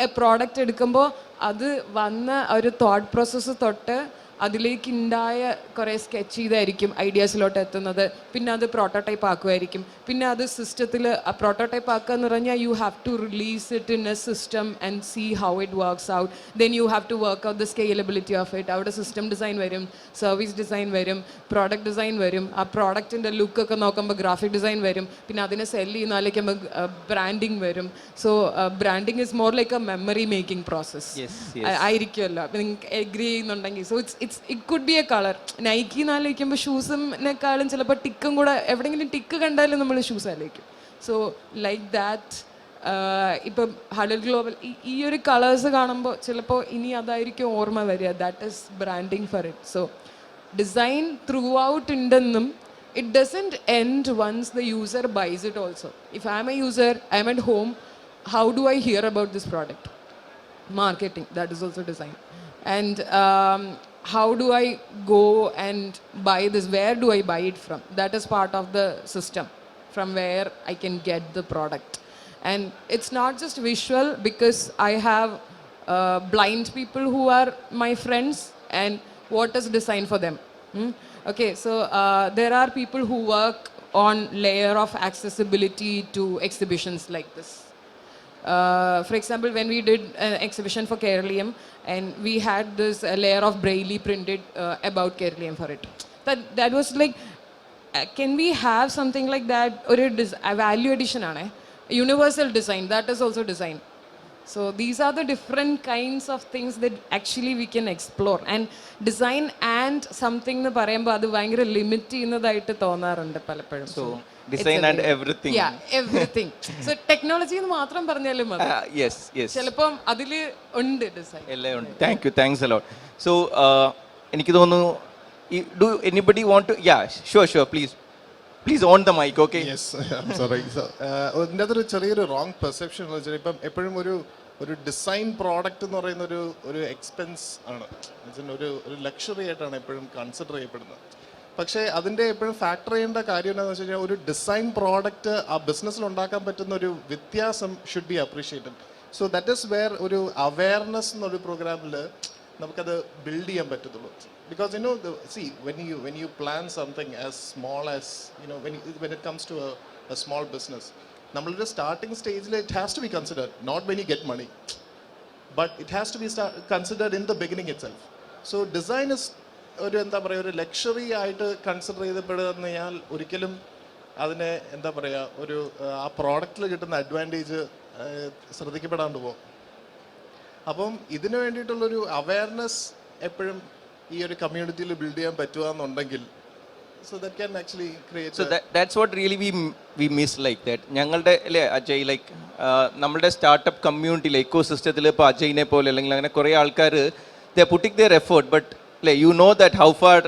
a product എടുക്കുമ്പോൾ അത് വന്ന ഒരു thought process തൊട്ട് അതിലേക്ക് ഉണ്ടായ കുറേ sketch ചെയ്തായിരിക്കും ഐഡിയാസിലോട്ട് എത്തുന്നത്. പിന്നെ അത് പ്രോട്ടോടൈപ്പ് ആക്കുമായിരിക്കും. പിന്നെ അത് സിസ്റ്റത്തിൽ പ്രോട്ടോടൈപ്പ് ആക്കുക എന്ന് പറഞ്ഞാൽ you have to release it in a system and see how it works out. Then you have to work out the scalability of it. അവിടെ സിസ്റ്റം ഡിസൈൻ വരും, സർവീസ് ഡിസൈൻ വരും, പ്രോഡക്റ്റ് ഡിസൈൻ വരും. ആ പ്രോഡക്റ്റിൻ്റെ ലുക്കൊക്കെ നോക്കുമ്പോൾ ഗ്രാഫിക് ഡിസൈൻ വരും. പിന്നെ അതിനെ സെല് ചെയ്യുന്നാലേക്കുമ്പോൾ ബ്രാൻഡിങ് വരും. So branding is more like a memory making process ആയിരിക്കുമല്ലോ. അപ്പം നിങ്ങൾക്ക് എഗ്രി ചെയ്യുന്നുണ്ടെങ്കിൽ. So it could be a color. Nike എന്നാലോചിക്കുമ്പോൾ ഷൂസിനെക്കാളും ചിലപ്പോൾ ടിക്കും കൂടെ, എവിടെയെങ്കിലും ടിക്ക് കണ്ടാലും നമ്മൾ ഷൂസ് ആലോചിക്കും. സോ ലൈക്ക് ദാറ്റ് ഇപ്പം ഹഡൽ ഗ്ലോബൽ ഈ ഒരു കളേഴ്സ് കാണുമ്പോൾ ചിലപ്പോൾ ഇനി അതായിരിക്കും ഓർമ്മ വരിക. That is branding for it. So design through out ഉണ്ടെന്നും it doesn't end once the user buys it also. If I'm a user, I'm at home, how do I hear about this product? Marketing, that is also design. And how do I go and buy this? Where do I buy it from? That is part of the system from where I can get the product. And it's not just visual, because I have blind people who are my friends, and what is design for them? Okay, so there are people who work on layer of accessibility to exhibitions like this. For example, when we did an exhibition for Keralium, and we had this layer of braille printed about Keralium for it. That was like, can we have something like that? Or a value addition, universal design, that is also design. So these are the different kinds of things that actually we can explore. And design and something എന്ന് പറയുമ്പോൾ അത് ഭയങ്കര limit ചെയ്യുന്നതായിട്ട് തോന്നാറുണ്ട് പലപ്പോഴും.
So design and everything.
Everything. So technology എന്ന് മാത്രം പറഞ്ഞാലും മതി.
Yes, yes.
ചിലപ്പം അതിൽ ഉണ്ട് ഡിസൈൻ.
എല്ലാം ഉണ്ട്. Thank you, thanks a lot. So എനിക്ക് തോന്നുന്നു, do anybody want to? Yeah, sure, please on the mic, okay?
Yes, I'm sorry. So, ഇതിൻ്റെ അകത്തൊരു ചെറിയൊരു റോങ് പെർസെപ്ഷൻ എന്ന് വെച്ചാൽ ഇപ്പം എപ്പോഴും ഒരു ഡിസൈൻ പ്രോഡക്റ്റ് എന്ന് പറയുന്ന ഒരു എക്സ്പെൻസ് ആണ്, ഒരു ലക്ഷറി ആയിട്ടാണ് എപ്പോഴും കൺസിഡർ ചെയ്യപ്പെടുന്നത്. പക്ഷേ അതിൻ്റെ എപ്പോഴും ഫാക്ടർ ചെയ്യേണ്ട കാര്യം എന്താണെന്ന് വെച്ച് കഴിഞ്ഞാൽ ഒരു ഡിസൈൻ പ്രോഡക്റ്റ് ആ ബിസിനസ്സിൽ ഉണ്ടാക്കാൻ പറ്റുന്ന ഒരു വ്യത്യാസം should be appreciated. So that is wear ഒരു അവയർനെസ് എന്നൊരു പ്രോഗ്രാമിൽ നമുക്കത് ബിൽഡ് ചെയ്യാൻ പറ്റത്തുള്ളൂ. Because when you plan something as small as when it comes to a small business, നമ്മളൊരു സ്റ്റാർട്ടിംഗ് സ്റ്റേജിൽ it has to be considered, not when you get money, but it has to be considered in the beginning itself. So design is ഒരു എന്താ പറയുക, ഒരു luxury ആയിട്ട് consider ചെയ്യപ്പെടുകയെന്നാൽ ഒരിക്കലും അതിനെ എന്താ പറയുക, ഒരു ആ പ്രോഡക്റ്റിൽ കിട്ടുന്ന അഡ്വാൻറ്റേജ് ശ്രദ്ധിക്കപ്പെടാണ്ട് പോകും. അപ്പം ഇതിനു വേണ്ടിയിട്ടുള്ളൊരു അവയർനെസ് എപ്പോഴും ഈ ഒരു കമ്മ്യൂണിറ്റിയിൽ ബിൽഡ് ചെയ്യാൻ പറ്റുകയെന്നുണ്ടെങ്കിൽ, so that can actually create.
So that's what really we miss, like that. ഞങ്ങളുടെ അല്ലേ അജയ്, ലൈക്ക് നമ്മളുടെ സ്റ്റാർട്ടപ്പ് കമ്മ്യൂണിറ്റിയിലെ ഇക്കോ സിസ്റ്റത്തിൽ ഇപ്പോൾ അജയിനെ പോലെ അല്ലെങ്കിൽ അങ്ങനെ കുറേ ആൾക്കാർ they putting their effort, but അല്ലേ you know that how far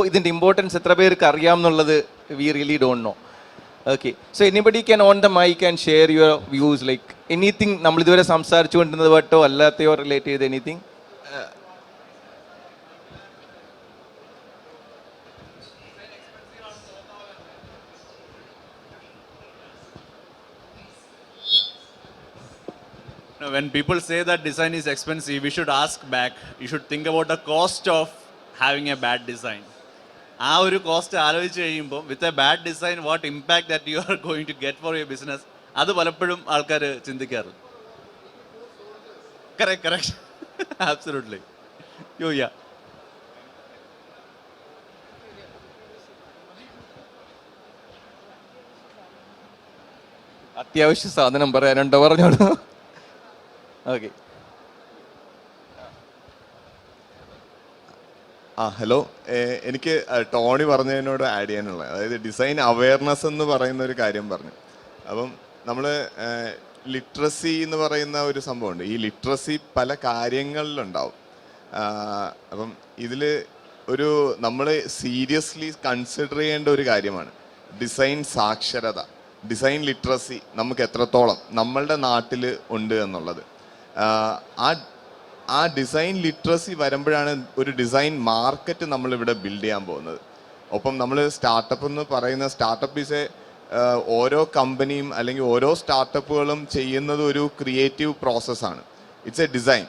ഇതിൻ്റെ ഇമ്പോർട്ടൻസ് എത്ര പേർക്ക് അറിയാം എന്നുള്ളത് we really don't know. Okay, so anybody can on the mic and share your views, like anything നമ്മളിതുവരെ സംസാരിച്ചു കൊണ്ടിരുന്നത് പറ്റോ അല്ലാത്തയോ റിലേറ്റ് ചെയ്ത് anything.
Now, when people say that design is expensive, we should ask back. You should think about the cost of having a bad design. ആ ഒരു cost ആലോചിച്ച് കഴിയുമ്പോൾ with a bad design what impact that you are going to get for your business, അത് പലപ്പോഴും ആൾക്കാർ ചിന്തിക്കാറില്ല. Correct absolutely. യാ
അത്യാവശ്യ സാധനം പറയാനുണ്ടോ, പറഞ്ഞോളൂ. ഓക്കെ.
ഹലോ, എനിക്ക് ടോണി പറഞ്ഞതിനോട് ആഡ് ചെയ്യാനുള്ളത്, അതായത് ഡിസൈൻ അവയർനെസ് എന്ന് പറയുന്ന ഒരു കാര്യം പറഞ്ഞു. അപ്പം നമ്മൾ ലിറ്ററസി എന്ന് പറയുന്ന ഒരു സംഭവമുണ്ട്. ഈ ലിറ്ററസി പല കാര്യങ്ങളിലുണ്ടാവും. അപ്പം ഇതിൽ നമ്മൾ സീരിയസ്ലി കൺസിഡർ ചെയ്യേണ്ട ഒരു കാര്യമാണ് ഡിസൈൻ സാക്ഷരത, ഡിസൈൻ ലിറ്ററസി നമുക്ക് എത്രത്തോളം നമ്മളുടെ നാട്ടിൽ ഉണ്ട് എന്നുള്ളത്. ആ ഡിസൈൻ ലിറ്ററസി വരുമ്പോഴാണ് ഒരു ഡിസൈൻ മാർക്കറ്റ് നമ്മളിവിടെ ബിൽഡ് ചെയ്യാൻ പോകുന്നത്. ഒപ്പം നമ്മൾ സ്റ്റാർട്ടപ്പ് എന്ന് പറയുന്ന സ്റ്റാർട്ടപ്പ് ഈസ് ഓരോ കമ്പനിയും അല്ലെങ്കിൽ ഓരോ സ്റ്റാർട്ടപ്പുകളും ചെയ്യുന്നത് ഒരു ക്രിയേറ്റീവ് പ്രോസസ്സാണ്. It's A design.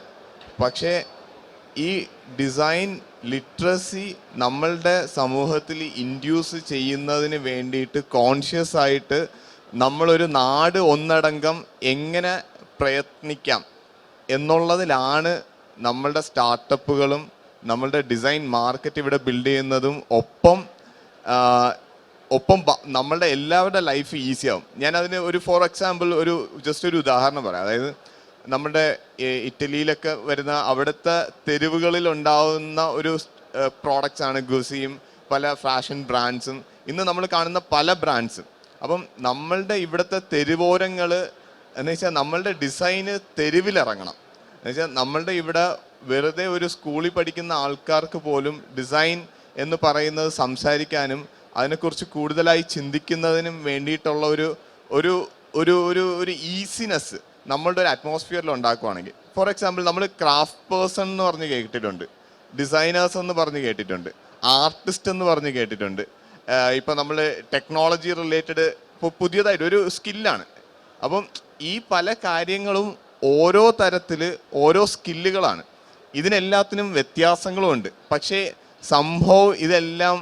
പക്ഷേ ഈ ഡിസൈൻ ലിറ്ററസി നമ്മളുടെ സമൂഹത്തിൽ ഇൻഡ്യൂസ് ചെയ്യുന്നതിന് വേണ്ടിയിട്ട് കോൺഷ്യസ് ആയിട്ട് നമ്മളൊരു നാട് ഒന്നടങ്കം എങ്ങനെ പ്രയത്നിക്കാം എന്നുള്ളതിലാണ് നമ്മളുടെ സ്റ്റാർട്ടപ്പുകളും നമ്മളുടെ ഡിസൈൻ മാർക്കറ്റ് ഇവിടെ ബിൽഡ് ചെയ്യുന്നതും. ഒപ്പം നമ്മളുടെ എല്ലാവരുടെ ലൈഫ് ഈസിയാവും. ഞാനതിന് ഫോർ എക്സാമ്പിൾ ജസ്റ്റ് ഒരു ഉദാഹരണം പറയാം. അതായത് നമ്മുടെ ഇറ്റലിയിലൊക്കെ വരുന്ന അവിടുത്തെ തെരുവുകളിൽ ഉണ്ടാവുന്ന ഒരു പ്രോഡക്റ്റ്സ് ആണ് ഗുസിയും പല ഫാഷൻ ബ്രാൻഡ്സും, ഇന്ന് നമ്മൾ കാണുന്ന പല ബ്രാൻഡ്സും. അപ്പം നമ്മളുടെ ഇവിടുത്തെ തെരുവോരങ്ങൾ എന്ന് വെച്ചാൽ നമ്മളുടെ ഡിസൈന് തെരുവിലിറങ്ങണം. എന്നുവെച്ചാൽ നമ്മളുടെ ഇവിടെ വെറുതെ ഒരു സ്കൂളിൽ പഠിക്കുന്ന ആൾക്കാർക്ക് പോലും ഡിസൈൻ എന്ന് പറയുന്നത് സംസാരിക്കാനും അതിനെക്കുറിച്ച് കൂടുതലായി ചിന്തിക്കുന്നതിനും വേണ്ടിയിട്ടുള്ള ഒരു ഈസിനെസ് നമ്മളുടെ ഒരു അറ്റ്മോസ്ഫിയറിൽ ഉണ്ടാക്കുകയാണെങ്കിൽ, ഫോർ എക്സാമ്പിൾ നമ്മൾ ക്രാഫ്റ്റ് പേഴ്സൺ എന്ന് പറഞ്ഞ് കേട്ടിട്ടുണ്ട്, ഡിസൈനേഴ്സ് എന്ന് പറഞ്ഞ് കേട്ടിട്ടുണ്ട്, ആർട്ടിസ്റ്റ് എന്ന് പറഞ്ഞ് കേട്ടിട്ടുണ്ട്. ഇപ്പം നമ്മൾ ടെക്നോളജി റിലേറ്റഡ് ഇപ്പോൾ പുതിയതായിട്ട് ഒരു സ്കില്ലാണ്. അപ്പം ഈ പല കാര്യങ്ങളും ഓരോ തരത്തിൽ ഓരോ സ്കില്ലുകളാണ്. ഇതിനെല്ലാത്തിനും വ്യത്യാസങ്ങളും ഉണ്ട്. പക്ഷേ സംഭവം ഇതെല്ലാം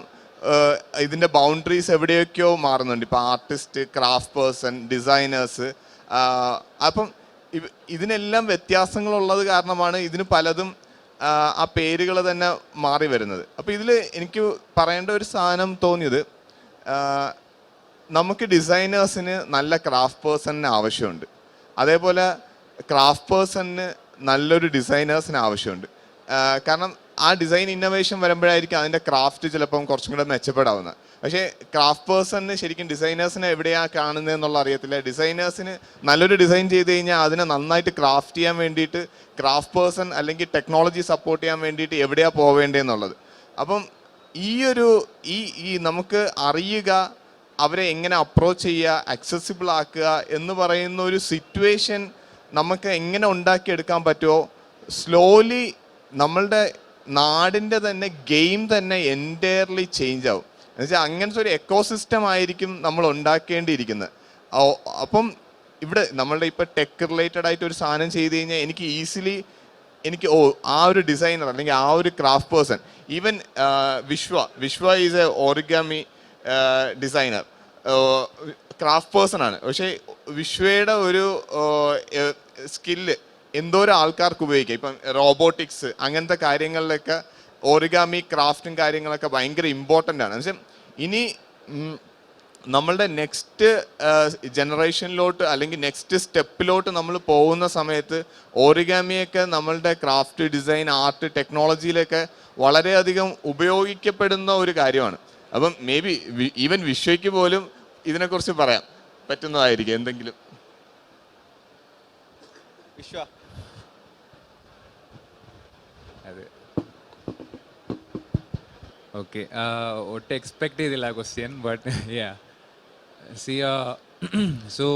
ഇതിൻ്റെ ബൗണ്ടറീസ് എവിടെയൊക്കെയോ മാറുന്നുണ്ട്. ഇപ്പോൾ ആർട്ടിസ്റ്റ്, ക്രാഫ്റ്റ് പേഴ്സൺ, ഡിസൈനേഴ്സ്. അപ്പം ഇതിനെല്ലാം വ്യത്യാസങ്ങളുള്ളത് കാരണമാണ് ഇതിന് പലതും ആ പേരുകൾ തന്നെ മാറി വരുന്നത്. അപ്പോൾ ഇതിൽ എനിക്ക് പറയേണ്ട ഒരു സാധനം തോന്നിയത്, നമുക്ക് ഡിസൈനേഴ്സിന് നല്ല ക്രാഫ്റ്റ് പേഴ്സണിന് ആവശ്യമുണ്ട്. അതേപോലെ ക്രാഫ്റ്റ് പേഴ്സണിന് നല്ലൊരു ഡിസൈനേഴ്സിന് ആവശ്യമുണ്ട്. കാരണം ആ ഡിസൈൻ ഇന്നോവേഷൻ വരുമ്പോഴായിരിക്കും അതിൻ്റെ ക്രാഫ്റ്റ് ചിലപ്പം കുറച്ചും കൂടെ മെച്ചപ്പെടാവുന്നത്. പക്ഷേ ക്രാഫ്റ്റ് പേഴ്സണിന് ശരിക്കും ഡിസൈനേഴ്സിനെ എവിടെയാണ് കാണുന്നത് എന്നുള്ള അറിയത്തില്ല. ഡിസൈനേഴ്സിന് നല്ലൊരു ഡിസൈൻ ചെയ്ത് കഴിഞ്ഞാൽ അതിനെ നന്നായിട്ട് ക്രാഫ്റ്റ് ചെയ്യാൻ വേണ്ടിയിട്ട് ക്രാഫ്റ്റ് പേഴ്സൺ അല്ലെങ്കിൽ ടെക്നോളജി സപ്പോർട്ട് ചെയ്യാൻ വേണ്ടിയിട്ട് എവിടെയാണ് പോവേണ്ടതെന്നുള്ളത്. അപ്പം ഈ നമുക്ക് അറിയുക, അവരെ എങ്ങനെ അപ്രോച്ച് ചെയ്യുക, അക്സസിബിൾ ആക്കുക എന്ന് പറയുന്ന ഒരു സിറ്റുവേഷൻ നമുക്ക് എങ്ങനെ ഉണ്ടാക്കിയെടുക്കാൻ പറ്റുമോ, സ്ലോലി നമ്മളുടെ നാടിൻ്റെ തന്നെ ഗെയിം തന്നെ എൻറ്റയർലി ചേഞ്ച് ആവും. എന്നുവെച്ചാൽ അങ്ങനത്തെ ഒരു എക്കോസിസ്റ്റം ആയിരിക്കും നമ്മൾ ഉണ്ടാക്കേണ്ടിയിരിക്കുന്നത്. അപ്പം ഇവിടെ നമ്മളുടെ ഇപ്പോൾ ടെക് റിലേറ്റഡ് ആയിട്ട് ഒരു സാധനം ചെയ്ത് കഴിഞ്ഞാൽ എനിക്ക് ഈസിലി ആ ഒരു ഡിസൈനർ അല്ലെങ്കിൽ ആ ഒരു craft person, even Vishwa is a origami designer, craft person ആണ്. പക്ഷേ വിശ്വയുടെ ഒരു സ്കില്ല് എന്തോരം ആൾക്കാർക്ക് ഉപയോഗിക്കാം. ഇപ്പം റോബോട്ടിക്സ് അങ്ങനത്തെ കാര്യങ്ങളിലൊക്കെ ഓറിഗാമി ക്രാഫ്റ്റും കാര്യങ്ങളൊക്കെ ഭയങ്കര ഇമ്പോർട്ടൻ്റ് ആണ്. എന്നുവെച്ചാൽ ഇനി നമ്മളുടെ നെക്സ്റ്റ് ജനറേഷനിലോട്ട് അല്ലെങ്കിൽ നെക്സ്റ്റ് സ്റ്റെപ്പിലോട്ട് നമ്മൾ പോകുന്ന സമയത്ത് ഓറിഗാമിയൊക്കെ നമ്മളുടെ ക്രാഫ്റ്റ്, ഡിസൈൻ, ആർട്ട്, ടെക്നോളജിയിലൊക്കെ വളരെയധികം ഉപയോഗിക്കപ്പെടുന്ന ഒരു കാര്യമാണ്. അപ്പം മേ ബി ഈവൻ വിശ്വയ്ക്ക് പോലും ഇതിനെക്കുറിച്ച് പറയാൻ പറ്റുന്നതായിരിക്കും എന്തെങ്കിലും.
വിശ്വ
അതെ, ഓക്കെ. ഒട്ടും എക്സ്പെക്ട് ചെയ്തില്ല question, but yeah see so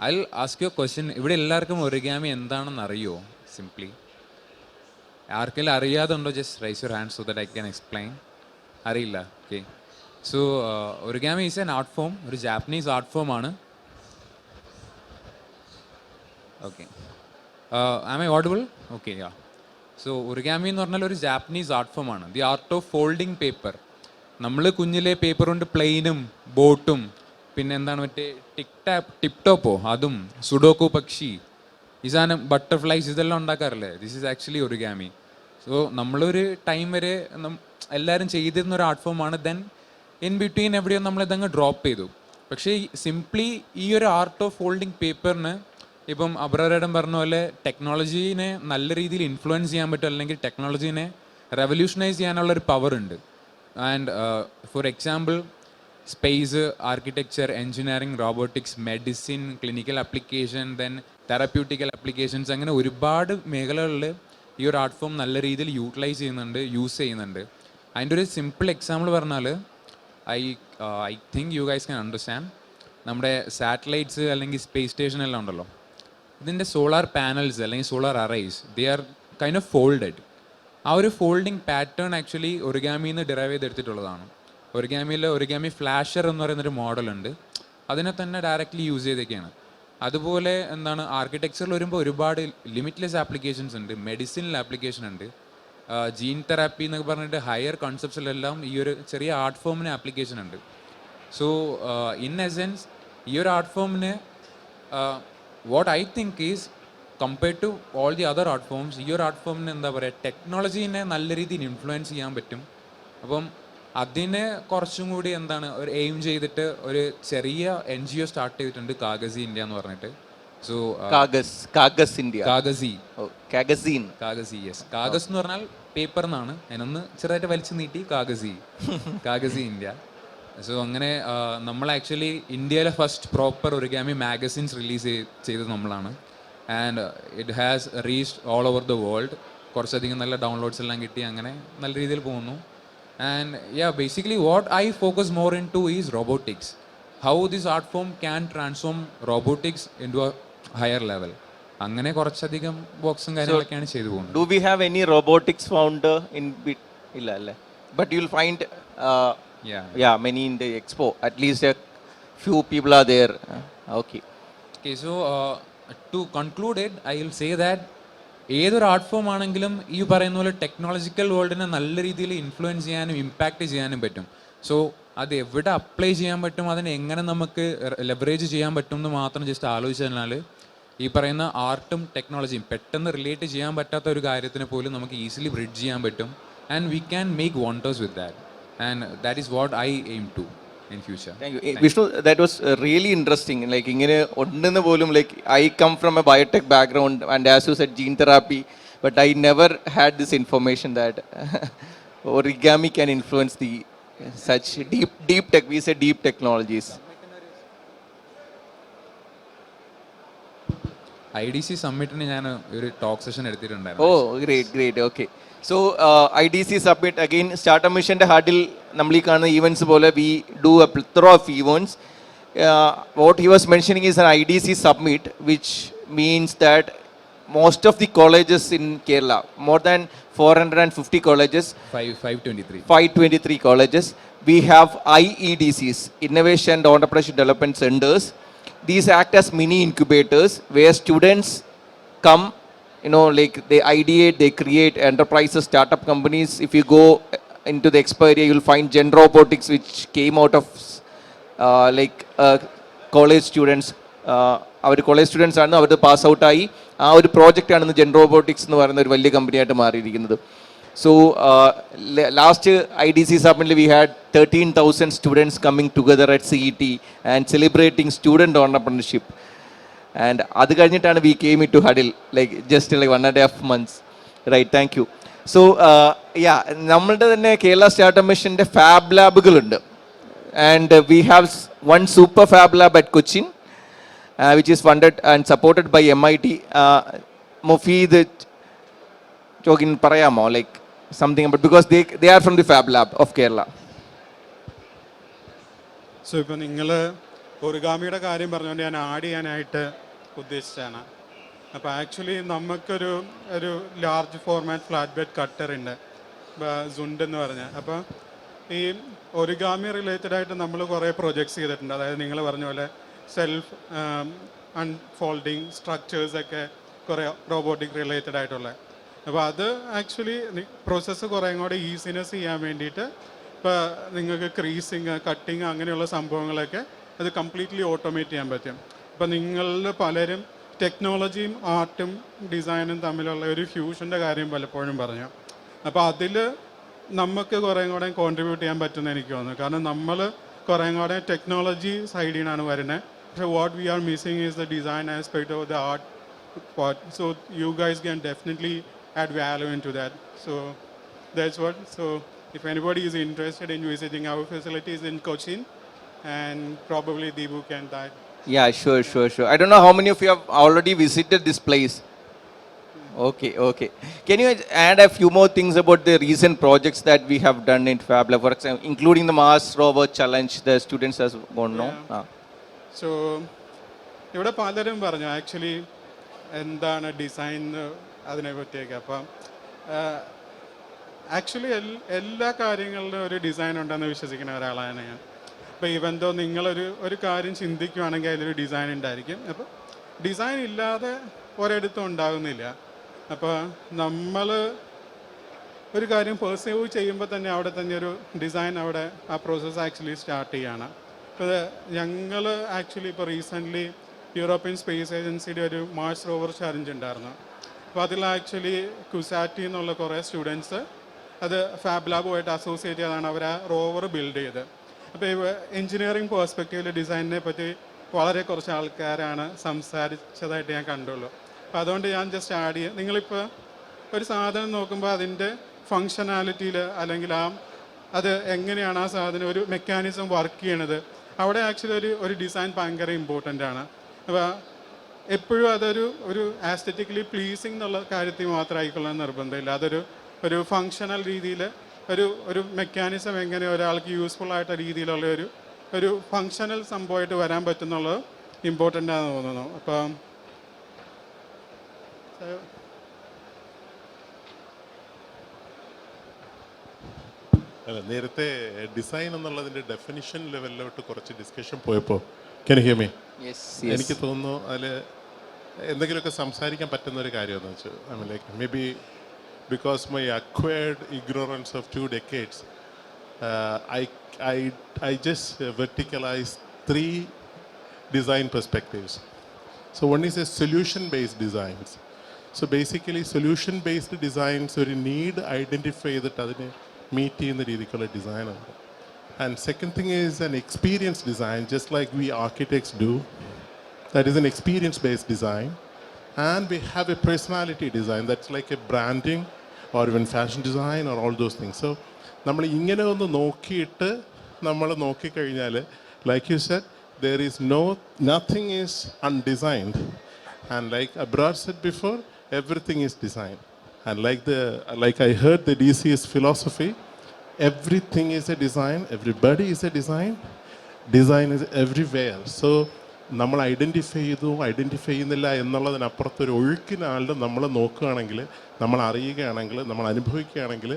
I ask you question. ഇവിടെ എല്ലാവർക്കും ഒറിഗാമി എന്താണെന്ന് അറിയോ? സിംപ്ലി ആർക്കെങ്കിലും അറിയാതുണ്ടോ? Just raise your hand so that I can explain. അറിയില്ല? Okay. So origami is an art form, ഒരു ജാപ്പനീസ് ആർട്ട് ഫോം ആണ്. Okay, am I audible? Okay, yeah. So origami എന്ന് പറഞ്ഞാൽ ഒരു ജാപ്പനീസ് ആർട്ട് ഫോം ആണ്. The art of folding paper. നമ്മൾ കുഞ്ഞിലെ paper കൊണ്ട് പ്ലെയിനും ബോട്ടും പിന്നെ എന്താണ് മറ്റേ ടിപ് ടോപ്പോ അതും സുഡോക്കു പക്ഷി ഈ സാധനം ബട്ടർഫ്ലൈസ് ഇതെല്ലാം ഉണ്ടാക്കാറില്ലേ? This is actually origami. So നമ്മളൊരു ടൈം വരെ എല്ലാവരും ചെയ്തിരുന്ന ഒരു ആർട്ട് ഫോമാണ്. ദെൻ ഇൻ ബിറ്റ്വീൻ എവിടെയോ നമ്മളിതങ്ങ് ഡ്രോപ്പ് ചെയ്തു. പക്ഷേ സിംപ്ലി ഈ ഒരു ആർട്ട് ഓഫ് ഫോൾഡിങ് പേപ്പറിന് ഇപ്പം അബ്രറേഡൻ പറഞ്ഞ പോലെ ടെക്നോളജീനെ നല്ല രീതിയിൽ ഇൻഫ്ലുവൻസ് ചെയ്യാൻ പറ്റും, അല്ലെങ്കിൽ ടെക്നോളജീനെ റെവല്യൂഷനൈസ് ചെയ്യാനുള്ളൊരു പവർ ഉണ്ട്. And for example space, architecture, engineering, robotics, medicine, clinical application, then therapeutical applications, അങ്ങനെ ഒരുപാട് മേഖലകളിൽ ഈ ഒരു ആർട്ട് ഫോം നല്ല രീതിയിൽ യൂട്ടിലൈസ് ചെയ്യുന്നുണ്ട്, യൂസ് ചെയ്യുന്നുണ്ട്. അതിൻ്റെ ഒരു സിമ്പിൾ എക്സാമ്പിൾ പറഞ്ഞാൽ I think you guys can understand. നമ്മുടെ സാറ്റലൈറ്റ്സ് അല്ലെങ്കിൽ സ്പേസ് സ്റ്റേഷൻ എല്ലാം ഉണ്ടല്ലോ, ഇതിൻ്റെ സോളാർ പാനൽസ് അല്ലെങ്കിൽ solar arise, they are kind of folded. ആ ഒരു ഫോൾഡിങ് പാറ്റേൺ ആക്ച്വലി ഒറിഗാമിയിൽ നിന്ന് ഡിറൈവ് ചെയ്തെടുത്തിട്ടുള്ളതാണ്. ഒറിഗാമി ഫ്ലാഷർ എന്ന് പറയുന്നൊരു മോഡലുണ്ട്, അതിനെ തന്നെ ഡയറക്റ്റ്ലി യൂസ് ചെയ്തൊക്കെയാണ്. അതുപോലെ എന്താണ് ആർക്കിടെക്ചറിൽ വരുമ്പോൾ ഒരുപാട് ലിമിറ്റ്ലെസ് ആപ്ലിക്കേഷൻസ് ഉണ്ട്, മെഡിസിനിൽ ആപ്ലിക്കേഷൻ ഉണ്ട്, ജീൻ തെറാപ്പി എന്നൊക്കെ പറഞ്ഞിട്ട് ഹയർ കോൺസെപ്റ്റ്സിലെല്ലാം ഈ ഒരു ചെറിയ ആർട്ട് ഫോമിന് ആപ്ലിക്കേഷൻ ഉണ്ട്. സോ ഇൻ എസെൻസ് ഈ ഒരു ആർട്ട് ഫോമിന് what I think is compared to all the other art forms, ഈ ഒരു ആർട്ട് ഫോമിന് എന്താ പറയുക, ടെക്നോളജീനെ നല്ല രീതിയിൽ ഇൻഫ്ലുവൻസ് ചെയ്യാൻ പറ്റും. അപ്പം അതിനെ കുറച്ചും കൂടി എന്താണ് ഒരു എയിം ചെയ്തിട്ട് ഒരു ചെറിയ NGO സ്റ്റാർട്ട് ചെയ്തിട്ടുണ്ട്, കാഗസി ഇന്ത്യ എന്ന് പറഞ്ഞിട്ട്. സോ കാഗസി യെസ്, കാഗസ് എന്ന് പറഞ്ഞാൽ പേപ്പർ എന്നാണ്, അതിനൊന്ന് ചെറുതായിട്ട് വലിച്ചു നീട്ടി കാഗസി ഇന്ത്യ. സോ അങ്ങനെ നമ്മൾ ആക്ച്വലി ഇന്ത്യയിലെ first proper origami magazines release ചെയ്തത് നമ്മളാണ്. And it has reached all over the world. കുറച്ചധികം നല്ല ഡൗൺലോഡ്സ് എല്ലാം കിട്ടി, അങ്ങനെ നല്ല രീതിയിൽ പോകുന്നു. And yeah, basically what I focus more into is robotics. How this art form can transform robotics into a higher level. അങ്ങനെ കുറച്ചധികം ബോക്സും കാര്യങ്ങളൊക്കെയാണ് ചെയ്തു പോകുന്നത്.
Do we have any robotics founder in ഇല്ല അല്ലേ? But you'll find many in the expo. At least a few people are there. Okay,
so to conclude it, I will say that ഏതൊരു art form ആണെങ്കിലും ഈ പറയുന്ന പോലെ technological വേൾഡിനെ നല്ല രീതിയിൽ influence ചെയ്യാനും ഇമ്പാക്റ്റ് ചെയ്യാനും പറ്റും. സോ അത് എവിടെ അപ്ലൈ ചെയ്യാൻ പറ്റും, അതിനെ എങ്ങനെ നമുക്ക് ലെവറേജ് ചെയ്യാൻ പറ്റും എന്ന് മാത്രം ജസ്റ്റ് ആലോചിച്ചു കഴിഞ്ഞാൽ ഈ പറയുന്ന ആർട്ടും ടെക്നോളജിയും പെട്ടെന്ന് റിലേറ്റ് ചെയ്യാൻ പറ്റാത്ത ഒരു കാര്യത്തിന് പോലും നമുക്ക് ഈസിലി ബ്രിഡ്ജ് ചെയ്യാൻ പറ്റും. And we can make wonders with that. And that is what I aim to. in future.
Thank you. Vishnu, that was really interesting. Like, like I come from a biotech background, and as you said, gene therapy, but I never had this information that origami can influence the such deep tech. We say deep technologies.
IDC സബ്മിറ്റിന് ഞാൻ ഒരു talk session എടുത്തിട്ടുണ്ടായിരുന്നു.
Oh, great. Okay. So, IDC submit again, startup mission Huddle, namli kana events bole, we do a plethora of events. What he was mentioning is an IDC submit, which means that most of the colleges in Kerala, more than 450 colleges, 523 colleges, we have IEDCs, Innovation and Entrepreneurship Development Centers. These act as mini incubators where students come, like they ideate, they create enterprises, startup companies. If you go into the expo area, you'll find Gen Robotics, which came out of college students. Our college students are now pass out ആയി ആ ഒരു project ആണ് gen robotics എന്ന് പറയുന്ന ഒരു വലിയ കമ്പനിയായിട്ട് മാറിയിരിക്കുന്നത്. So last IDC summit we had 13,000 students coming together at CET and celebrating student entrepreneurship. And adu kanittana we came into Huddle, like just like 1.5 months, right? Thank you. So nammude thanne Kerala Startup Mission inde fab labugal undu, and we have one super fab lab at Cochin, which is funded and supported by MIT. Mufid Jogin parayamo, like something about, because they are from the fab lab of Kerala.
So ഇപ്പോൾ നിങ്ങൾ ഒറിഗാമിയുടെ കാര്യം പറഞ്ഞുകൊണ്ട് ഞാൻ add ചെയ്യാനായിട്ട് ഉദ്ദേശിച്ചാണ്. അപ്പോൾ actually നമുക്കൊരു large format flat bed cutter ഉണ്ട്, സുണ്ട് എന്ന് പറഞ്ഞാൽ. അപ്പോൾ ഈ ഒറിഗാമി റിലേറ്റഡ് ആയിട്ട് നമ്മൾ കുറേ പ്രൊജക്ട്സ് ചെയ്തിട്ടുണ്ട്. അതായത് നിങ്ങൾ പറഞ്ഞ പോലെ സെൽഫ് അൺഫോൾഡിങ് സ്ട്രക്ചേഴ്സൊക്കെ കുറേ റോബോട്ടിക് റിലേറ്റഡ് ആയിട്ടുള്ള. അപ്പോൾ അത് ആക്ച്വലി പ്രോസസ്സ് കുറേ കൂടെ ഈസിനെസ് ചെയ്യാൻ വേണ്ടിയിട്ട് ഇപ്പോൾ നിങ്ങൾക്ക് ക്രീസിങ്, കട്ടിങ് അങ്ങനെയുള്ള സംഭവങ്ങളൊക്കെ അത് കംപ്ലീറ്റ്ലി ഓട്ടോമേറ്റ് ചെയ്യാൻ പറ്റും. ഇപ്പോൾ നിങ്ങളിൽ പലരും ടെക്നോളജിയും ആർട്ടും ഡിസൈനും തമ്മിലുള്ള ഒരു ഫ്യൂഷൻ്റെ കാര്യം പലപ്പോഴും പറഞ്ഞു. അപ്പോൾ അതിൽ നമുക്ക് കുറേ കൂടെ കോൺട്രിബ്യൂട്ട് ചെയ്യാൻ പറ്റുമെന്ന് എനിക്ക് തോന്നുന്നു. കാരണം നമ്മൾ കുറേ കൂടെ ടെക്നോളജി സൈഡിൽ നിന്നാണ് വരുന്നത്. പക്ഷേ what we R missing is the design aspect of the art part. So you guys can definitely add value into that. So that's what. So if anybody is interested in visiting our facilities in Cochin, and probably Deepu can that.
Yeah, sure. I don't know how many of you have already visited this place. Okay. Can you add a few more things about the recent projects that we have done in Fab Lab, for example, including the Mars Rover Challenge the students has gone on?
So ഇവിടെ പലരും പറഞ്ഞു actually എന്താണ് design അതിനെ പറ്റിയൊക്കെ. അപ്പം actually എല്ലാ കാര്യങ്ങളിലും ഒരു ഡിസൈൻ ഉണ്ടെന്ന് വിശ്വസിക്കുന്ന ഒരാളാണ് ഞാൻ. അപ്പോൾ ഇവന്തോ നിങ്ങളൊരു കാര്യം ചിന്തിക്കുകയാണെങ്കിൽ അതിലൊരു ഡിസൈൻ ഉണ്ടായിരിക്കും. അപ്പോൾ ഡിസൈൻ ഇല്ലാതെ ഒരിടത്തും ഉണ്ടാകുന്നില്ല. അപ്പോൾ നമ്മൾ ഒരു കാര്യം പെർസീവ് ചെയ്യുമ്പോൾ തന്നെ അവിടെ തന്നെ ഒരു ഡിസൈൻ അവിടെ ആ പ്രോസസ്സ് ആക്ച്വലി സ്റ്റാർട്ട് ചെയ്യുകയാണ്. അപ്പോൾ ഞങ്ങൾ ആക്ച്വലി ഇപ്പോൾ റീസെൻ്റ്ലി യൂറോപ്യൻ സ്പേസ് ഏജൻസിയുടെ ഒരു മാർസ് റോവർ ചാലഞ്ച് ഉണ്ടായിരുന്നു. അപ്പോൾ അതിൽ ആക്ച്വലി കുസാറ്റി എന്നുള്ള കുറേ സ്റ്റുഡൻസ് അത് ഫാബ് ലാബുമായിട്ട് അസോസിയേറ്റ് ചെയ്താണ് അവർ ആ റോവർ ബിൽഡ് ചെയ്ത്. അപ്പോൾ ഈ എൻജിനീയറിംഗ് പേഴ്സ്പെക്റ്റീവിൽ ഡിസൈനിനെ പറ്റി വളരെ കുറച്ച് ആൾക്കാരാണ് സംസാരിച്ചതായിട്ട് ഞാൻ കണ്ടുള്ളൂ. അപ്പോൾ അതുകൊണ്ട് ഞാൻ ജസ്റ്റ് ആഡ് ചെയ്യാം. നിങ്ങളിപ്പോൾ ഒരു സാധനം നോക്കുമ്പോൾ അതിൻ്റെ ഫങ്ഷനാലിറ്റിയിൽ അല്ലെങ്കിൽ അത് എങ്ങനെയാണ് ആ സാധനം ഒരു മെക്കാനിസം വർക്ക് ചെയ്യണത്, അവിടെ ആക്ച്വലി ഒരു ഡിസൈൻ ഭയങ്കര ഇമ്പോർട്ടൻ്റ് ആണ്. അപ്പോൾ എപ്പോഴും ഒരു ആസ്തെറ്റിക്കലി പ്ലീസിങ് എന്നുള്ള കാര്യത്തിൽ മാത്രമായിക്കൊള്ളാൻ നിർബന്ധമില്ല. ഒരു ഫങ്ഷണൽ രീതിയിൽ ഒരു മെക്കാനിസം എങ്ങനെ ഒരാൾക്ക് യൂസ്ഫുൾ ആയിട്ട് രീതിയിലുള്ള ഒരു ഫങ്ഷണൽ സംഭവമായിട്ട് വരാൻ പറ്റുന്നുള്ളത് ഇമ്പോർട്ടൻ്റ് ആണെന്ന് തോന്നുന്നു. അപ്പം
അല്ല, നേരത്തെ ഡിസൈൻ എന്നുള്ളതിൻ്റെ ഡെഫിനിഷൻ ലെവലിലോട്ട് കുറച്ച് ഡിസ്കഷൻ പോയപ്പോൾ എനിക്ക് തോന്നുന്നു അതിൽ എന്തെങ്കിലുമൊക്കെ സംസാരിക്കാൻ പറ്റുന്ന ഒരു കാര്യമെന്ന് വെച്ചാൽ like may be because my acquired ignorance of 2 decades, I just verticalized 3 design perspectives. So one is a solution-based designs. So basically solution-based designs ഒരു need identify ചെയ്തിട്ട് അതിനെ മീറ്റ് ചെയ്യുന്ന രീതിക്കുള്ള ഡിസൈനുണ്ട്. And second thing is an experience design, just like we architects do. That is an experience-based design. And we have a personality design, that's like a branding or even fashion design or all those things. So നമ്മൾ ഇങ്ങനെ ഒന്ന് നോക്കിയിട്ട് നമ്മൾ നോക്കിക്കഴിഞ്ഞാൽ, like you said, there is nothing is undesigned. And like Abrar said before, everything is designed. And like I heard the DC's philosophy, everything is a design, everybody is a design is everywhere. So നമ്മൾ identify ചെയ്യുന്നില്ല എന്നുള്ളതിനപ്പുറത്തൊരു ഒഴുക്കിനാളുടെ നമ്മൾ നോക്കുകയാണെങ്കിൽ, നമ്മൾ അറിയുകയാണെങ്കിൽ, നമ്മൾ അനുഭവിക്കുകയാണെങ്കിൽ,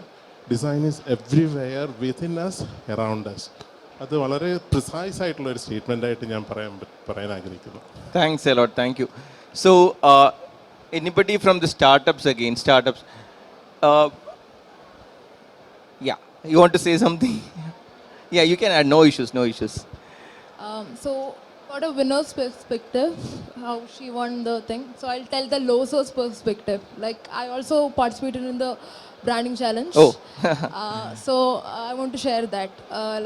design is everywhere within us, around us. അത് വളരെ പ്രിസൈസ് ആയിട്ടുള്ള ഒരു സ്റ്റേറ്റ്മെൻ്റ് ആയിട്ട് ഞാൻ പറയാൻ ആഗ്രഹിക്കുന്നു.
Thanks a lot. Thank you. So, anybody from the startups again? Startups. Yeah. You want to say something? Yeah, you can add. No issues. No issues.
So, for a winner's perspective, how she won the thing. So, I'll tell the loser's perspective. Like, I also participated in the branding challenge.
Oh.
So, I want to share that.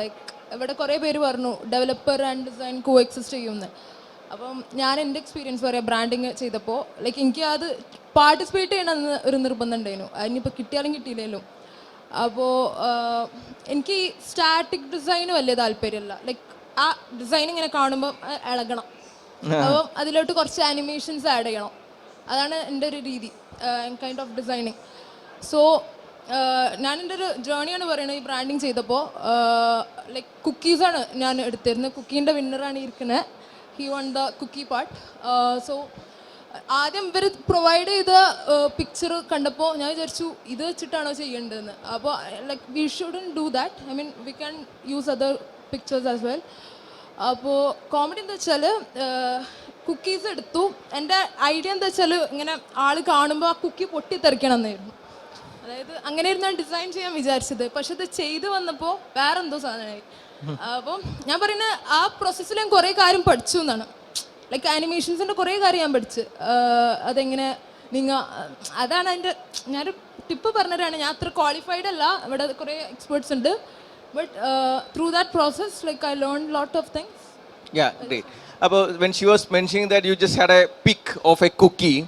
Like, ഇവിടെ കുറേ പേര് പറഞ്ഞു developer and design co exist ചെയ്യുമെന്ന്. അപ്പം ഞാൻ എൻ്റെ experience പറയാം. Branding ചെയ്തപ്പോൾ ലൈക്ക് എനിക്ക് അത് പാർട്ടിസിപ്പേറ്റ് ചെയ്യണമെന്ന് ഒരു നിർബന്ധം ഉണ്ടായിരുന്നു. അതിനിപ്പോൾ കിട്ടിയാലും കിട്ടിയില്ലെങ്കിലും. അപ്പോൾ എനിക്ക് സ്റ്റാറ്റിക് ഡിസൈന് വലിയ താല്പര്യമില്ല. ലൈക്ക് ആ ഡിസൈൻ ഇങ്ങനെ കാണുമ്പോൾ ഇളകണം. അപ്പം അതിലോട്ട് കുറച്ച് ആനിമേഷൻസ് ആഡ് ചെയ്യണം. അതാണ് എൻ്റെ ഒരു രീതി, കൈൻഡ് ഓഫ് ഡിസൈനിങ്. സോ ഞാൻ എൻ്റെ ഒരു ജേണിയാണ് പറയുന്നത്. ഈ ബ്രാൻഡിങ് ചെയ്തപ്പോൾ ലൈക്ക് കുക്കീസാണ് ഞാൻ എടുത്തിരുന്നത്. കുക്കീൻ്റെ വിന്നറാണ് ഇരിക്കുന്നത്. He one the Kuki part. So ആദ്യം ഇവർ പ്രൊവൈഡ് ചെയ്ത പിക്ചർ കണ്ടപ്പോൾ ഞാൻ വിചാരിച്ചു ഇത് വെച്ചിട്ടാണോ ചെയ്യേണ്ടതെന്ന്. അപ്പോൾ like we shouldn't do that. I mean we can use other pictures as well. അപ്പോൾ കോമഡി എന്താ വെച്ചാൽ കുക്കീസ് എടുത്തു. എൻ്റെ ഐഡിയ എന്താ വെച്ചാൽ ഇങ്ങനെ ആൾ കാണുമ്പോൾ ആ കുക്കി പൊട്ടിത്തെറിക്കണം എന്നായിരുന്നു. അതായത് അങ്ങനെയായിരുന്നു ഞാൻ ഡിസൈൻ ചെയ്യാൻ വിചാരിച്ചത്. പക്ഷെ അത് ചെയ്ത് വന്നപ്പോൾ വേറെ എന്തോ സാധനമായി. അപ്പം ഞാൻ പറയുന്നത് ആ പ്രോസസ്സിൽ ഞാൻ കുറേ കാര്യം പഠിച്ചു എന്നാണ്. ലൈക്ക് ആനിമേഷൻസിൻ്റെ കുറേ കാര്യം ഞാൻ പഠിച്ച് അതെങ്ങനെ അതാണ് അതിൻ്റെ ഞാനൊരു ടിപ്പ് പറഞ്ഞുതരാണ്. ഞാൻ അത്ര ക്വാളിഫൈഡ് അല്ല, ഇവിടെ കുറേ എക്സ്പേർട്സ് ഉണ്ട്. But through that process, like I learned a lot of things.
Yeah, great. About when she was mentioning that you just had a pic of a cookie,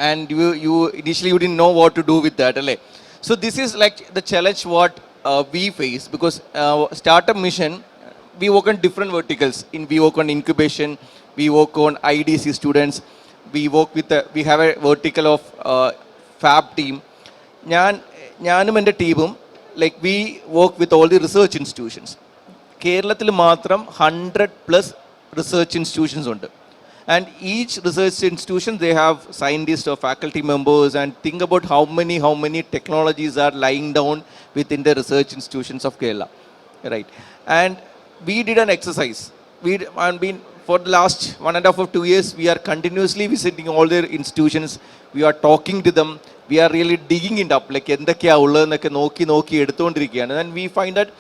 and you initially you didn't know what to do with that, so this is like the challenge what we face, because startup mission we work on different verticals. We work on incubation, we work on IDC students, we work with we have a vertical of fab team. ഞാനും എൻ്റെ ടീമും like we work with all the research institutions. കേരളത്തിൽ മാത്രം 100+ research institutions ഉണ്ട്. And each research institution, they have scientists or faculty members, and think about how many technologies are lying down within the research institutions of Kerala, right? And we did an exercise. For the last 1.5 or 2 years, we are continuously visiting all their institutions. We are talking to them. We are really digging it up, like എന്തൊക്കെയാ ഉള്ളതെന്നൊക്കെ നോക്കി എടുത്തുകൊണ്ടിരിക്കുകയാണ്. And we find that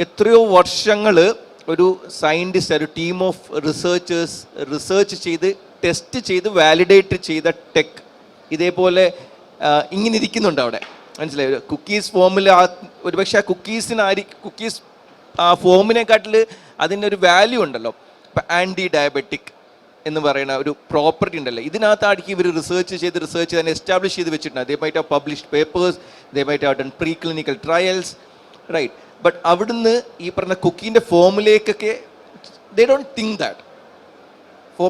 എത്രയോ വർഷങ്ങൾ ഒരു scientist, ഒരു team of research ചെയ്ത് test ചെയ്ത് validate ചെയ്ത tech ഇതേപോലെ ഇങ്ങനെ ഇരിക്കുന്നുണ്ട് അവിടെ. മനസ്സിലായി? കുക്കീസ് ഫോമിൽ ഒരുപക്ഷെ ആ കുക്കീസ് ആ ഫോമിനെക്കാട്ടിൽ അതിനൊരു വാല്യൂ ഉണ്ടല്ലോ. ഇപ്പം ആൻറ്റി ഡയബറ്റിക് എന്ന് പറയുന്ന ഒരു പ്രോപ്പർട്ടി ഉണ്ടല്ലോ, ഇതിനകത്തായിരിക്കും ഇവർ റിസർച്ച് തന്നെ എസ്റ്റാബ്ലിഷ് ചെയ്ത് വെച്ചിട്ടുണ്ട്. They might have published papers, they might have done pre clinical trials, right? But അവിടുന്ന് ഈ പറഞ്ഞ കുക്കീൻ്റെ ഫോമിലേക്കൊക്കെ they don't think that. For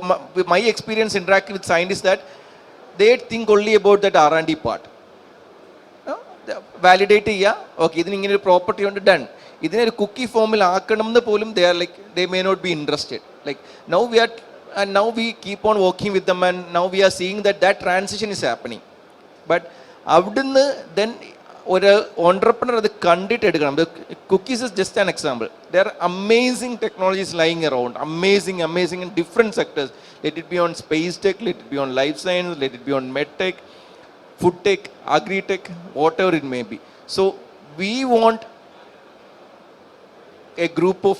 my experience interact with scientist that they think only about that R&D part. Validate ചെയ്യുക, okay ഇതിനിങ്ങനെ ഒരു property ഉണ്ട്, done. ഇതിനെ ഒരു കുക്കി ഫോമിൽ ആക്കണം എന്ന് പോലും they may not be interested. Like now we keep on working with them, and now we are seeing that transition is happening. But അവിടുന്ന് then ഒരു ഓൺട്രപ്രണർ അത് കണ്ടിട്ട് എടുക്കണം. Cookies is just an example. There are amazing technologies lying around, amazing in different sectors. Let it be on space tech, let it be on life science, let it be on med tech, food tech, agri tech, whatever it may be. So we want a group of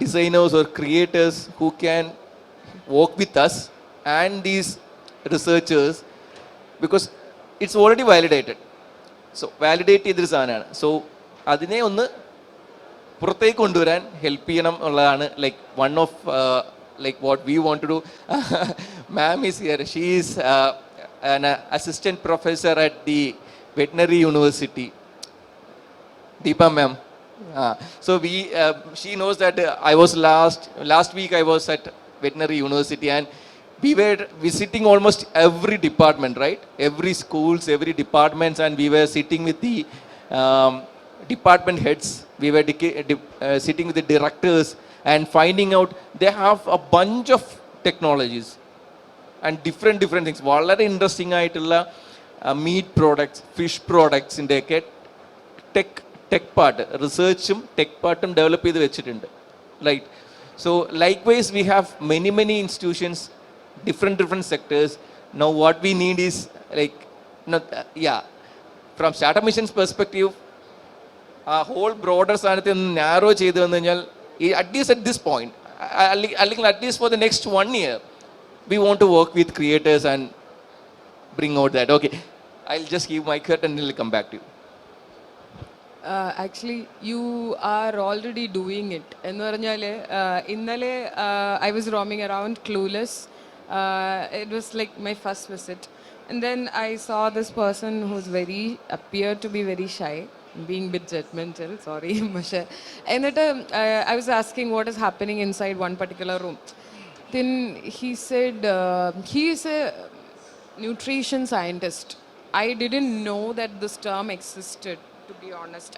designers or creators who can work with us and these researchers, because it's already validated. So validate ചെയ്തൊരു സാധനമാണ്. So അതിനെ ഒന്ന് പുറത്തേക്ക് കൊണ്ടുവരാൻ help ചെയ്യണം എന്നുള്ളതാണ് like one of like what we want to do. Ma'am is here. She is an assistant professor at the veterinary university. Deepa ma'am. So she knows that I was last week I was at veterinary university, and we were visiting almost every department, right? Every schools, every departments, and we were sitting with the department heads. We were sitting with the directors and finding out they have a bunch of technologies and different things. വളരെ interesting ആയിട്ടുള്ള meat products, fish പ്രോഡക്ട്സിൻ്റെയൊക്കെ tech part, റിസർച്ചും tech പാർട്ടും develop ചെയ്ത് വെച്ചിട്ടുണ്ട്, right? So likewise we have many institutions, different sectors. Now what we need is like, from startup mission's perspective, a whole broader സ്ഥാനത്ത് narrow ചെയ്തു വന്നു കഴിഞ്ഞാൽ, at least at this point, at least for the next 1 year, we want to work with creators and bring out that. Okay, I'll just give my cut and then I'll come back to you.
Actually, you are already doing it. എന്ന് പറഞ്ഞാൽ ഇന്നലെ I was roaming around clueless. It was like my first visit. And then I saw this person who's appeared to be very shy, being a bit judgmental, sorry. And I was asking what is happening inside one particular room. Then he said he is a nutrition scientist. I didn't know that this term existed, to be honest.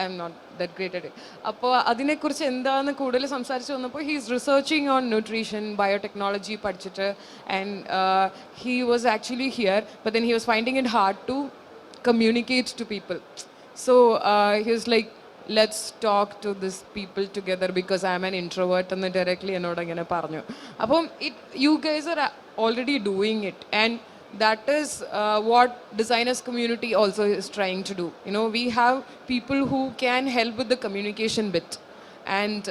I'm not that great at it. അപ്പോൾ അതിനെക്കുറിച്ച് എന്താണെന്ന് കൂടുതൽ സംസാരിച്ച് വന്നപ്പോൾ he is researching on nutrition, biotechnology പഠിച്ചിട്ട്, and he was actually here, but then he was finding it hard to communicate to people. So he was like, let's talk to this people together because I am an introvert എന്ന് directly എന്നോട് ഇങ്ങനെ പറഞ്ഞു. അപ്പം you guys are already doing it, and that is what designers community also is trying to do. You know, we have people who can help with the communication bit, and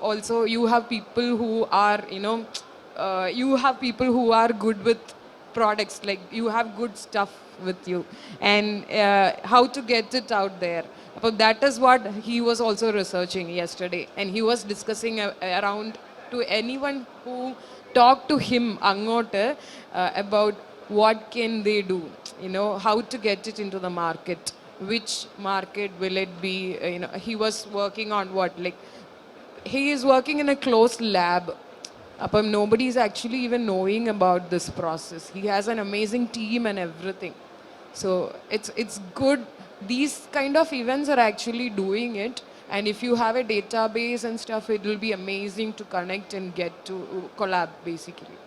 also you have people who are, you have people who are good with products, like you have good stuff with you, and how to get it out there. But that is what he was also researching yesterday, and he was discussing around to anyone who talk to him angote about what can they do, how to get it into the market, which market will it be. He was working on he is working in a closed lab. Nobody is actually even knowing about this process. He has an amazing team and everything. So it's good. These kind of events are actually doing it. And if you have a database and stuff, it will be amazing to connect and get to collab, basically.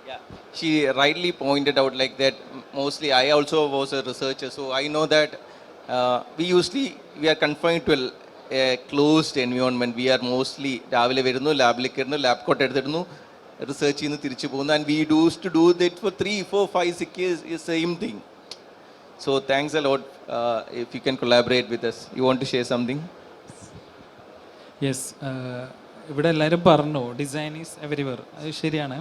Yeah, she rightly pointed out like that. Mostly, I also was a researcher, so I know that we are confined to a closed environment. We are mostly രാവിലെ വരുന്നു, ലാബിലേക്ക് വരുന്നു, lab coat എടുത്തിരുന്നു, research ചെയ്യുന്നു, തിരിച്ചു പോകുന്നു, and we used to do that for 3, 4, 5, 6 years, is same thing. So thanks a lot. If you can collaborate with us. You want to share something?
Yes. ഇവിടെ എല്ലാവരും പറഞ്ഞു ഡിസൈൻ ഈസ് എവരിവെയർ. അത് ശരിയാണ്.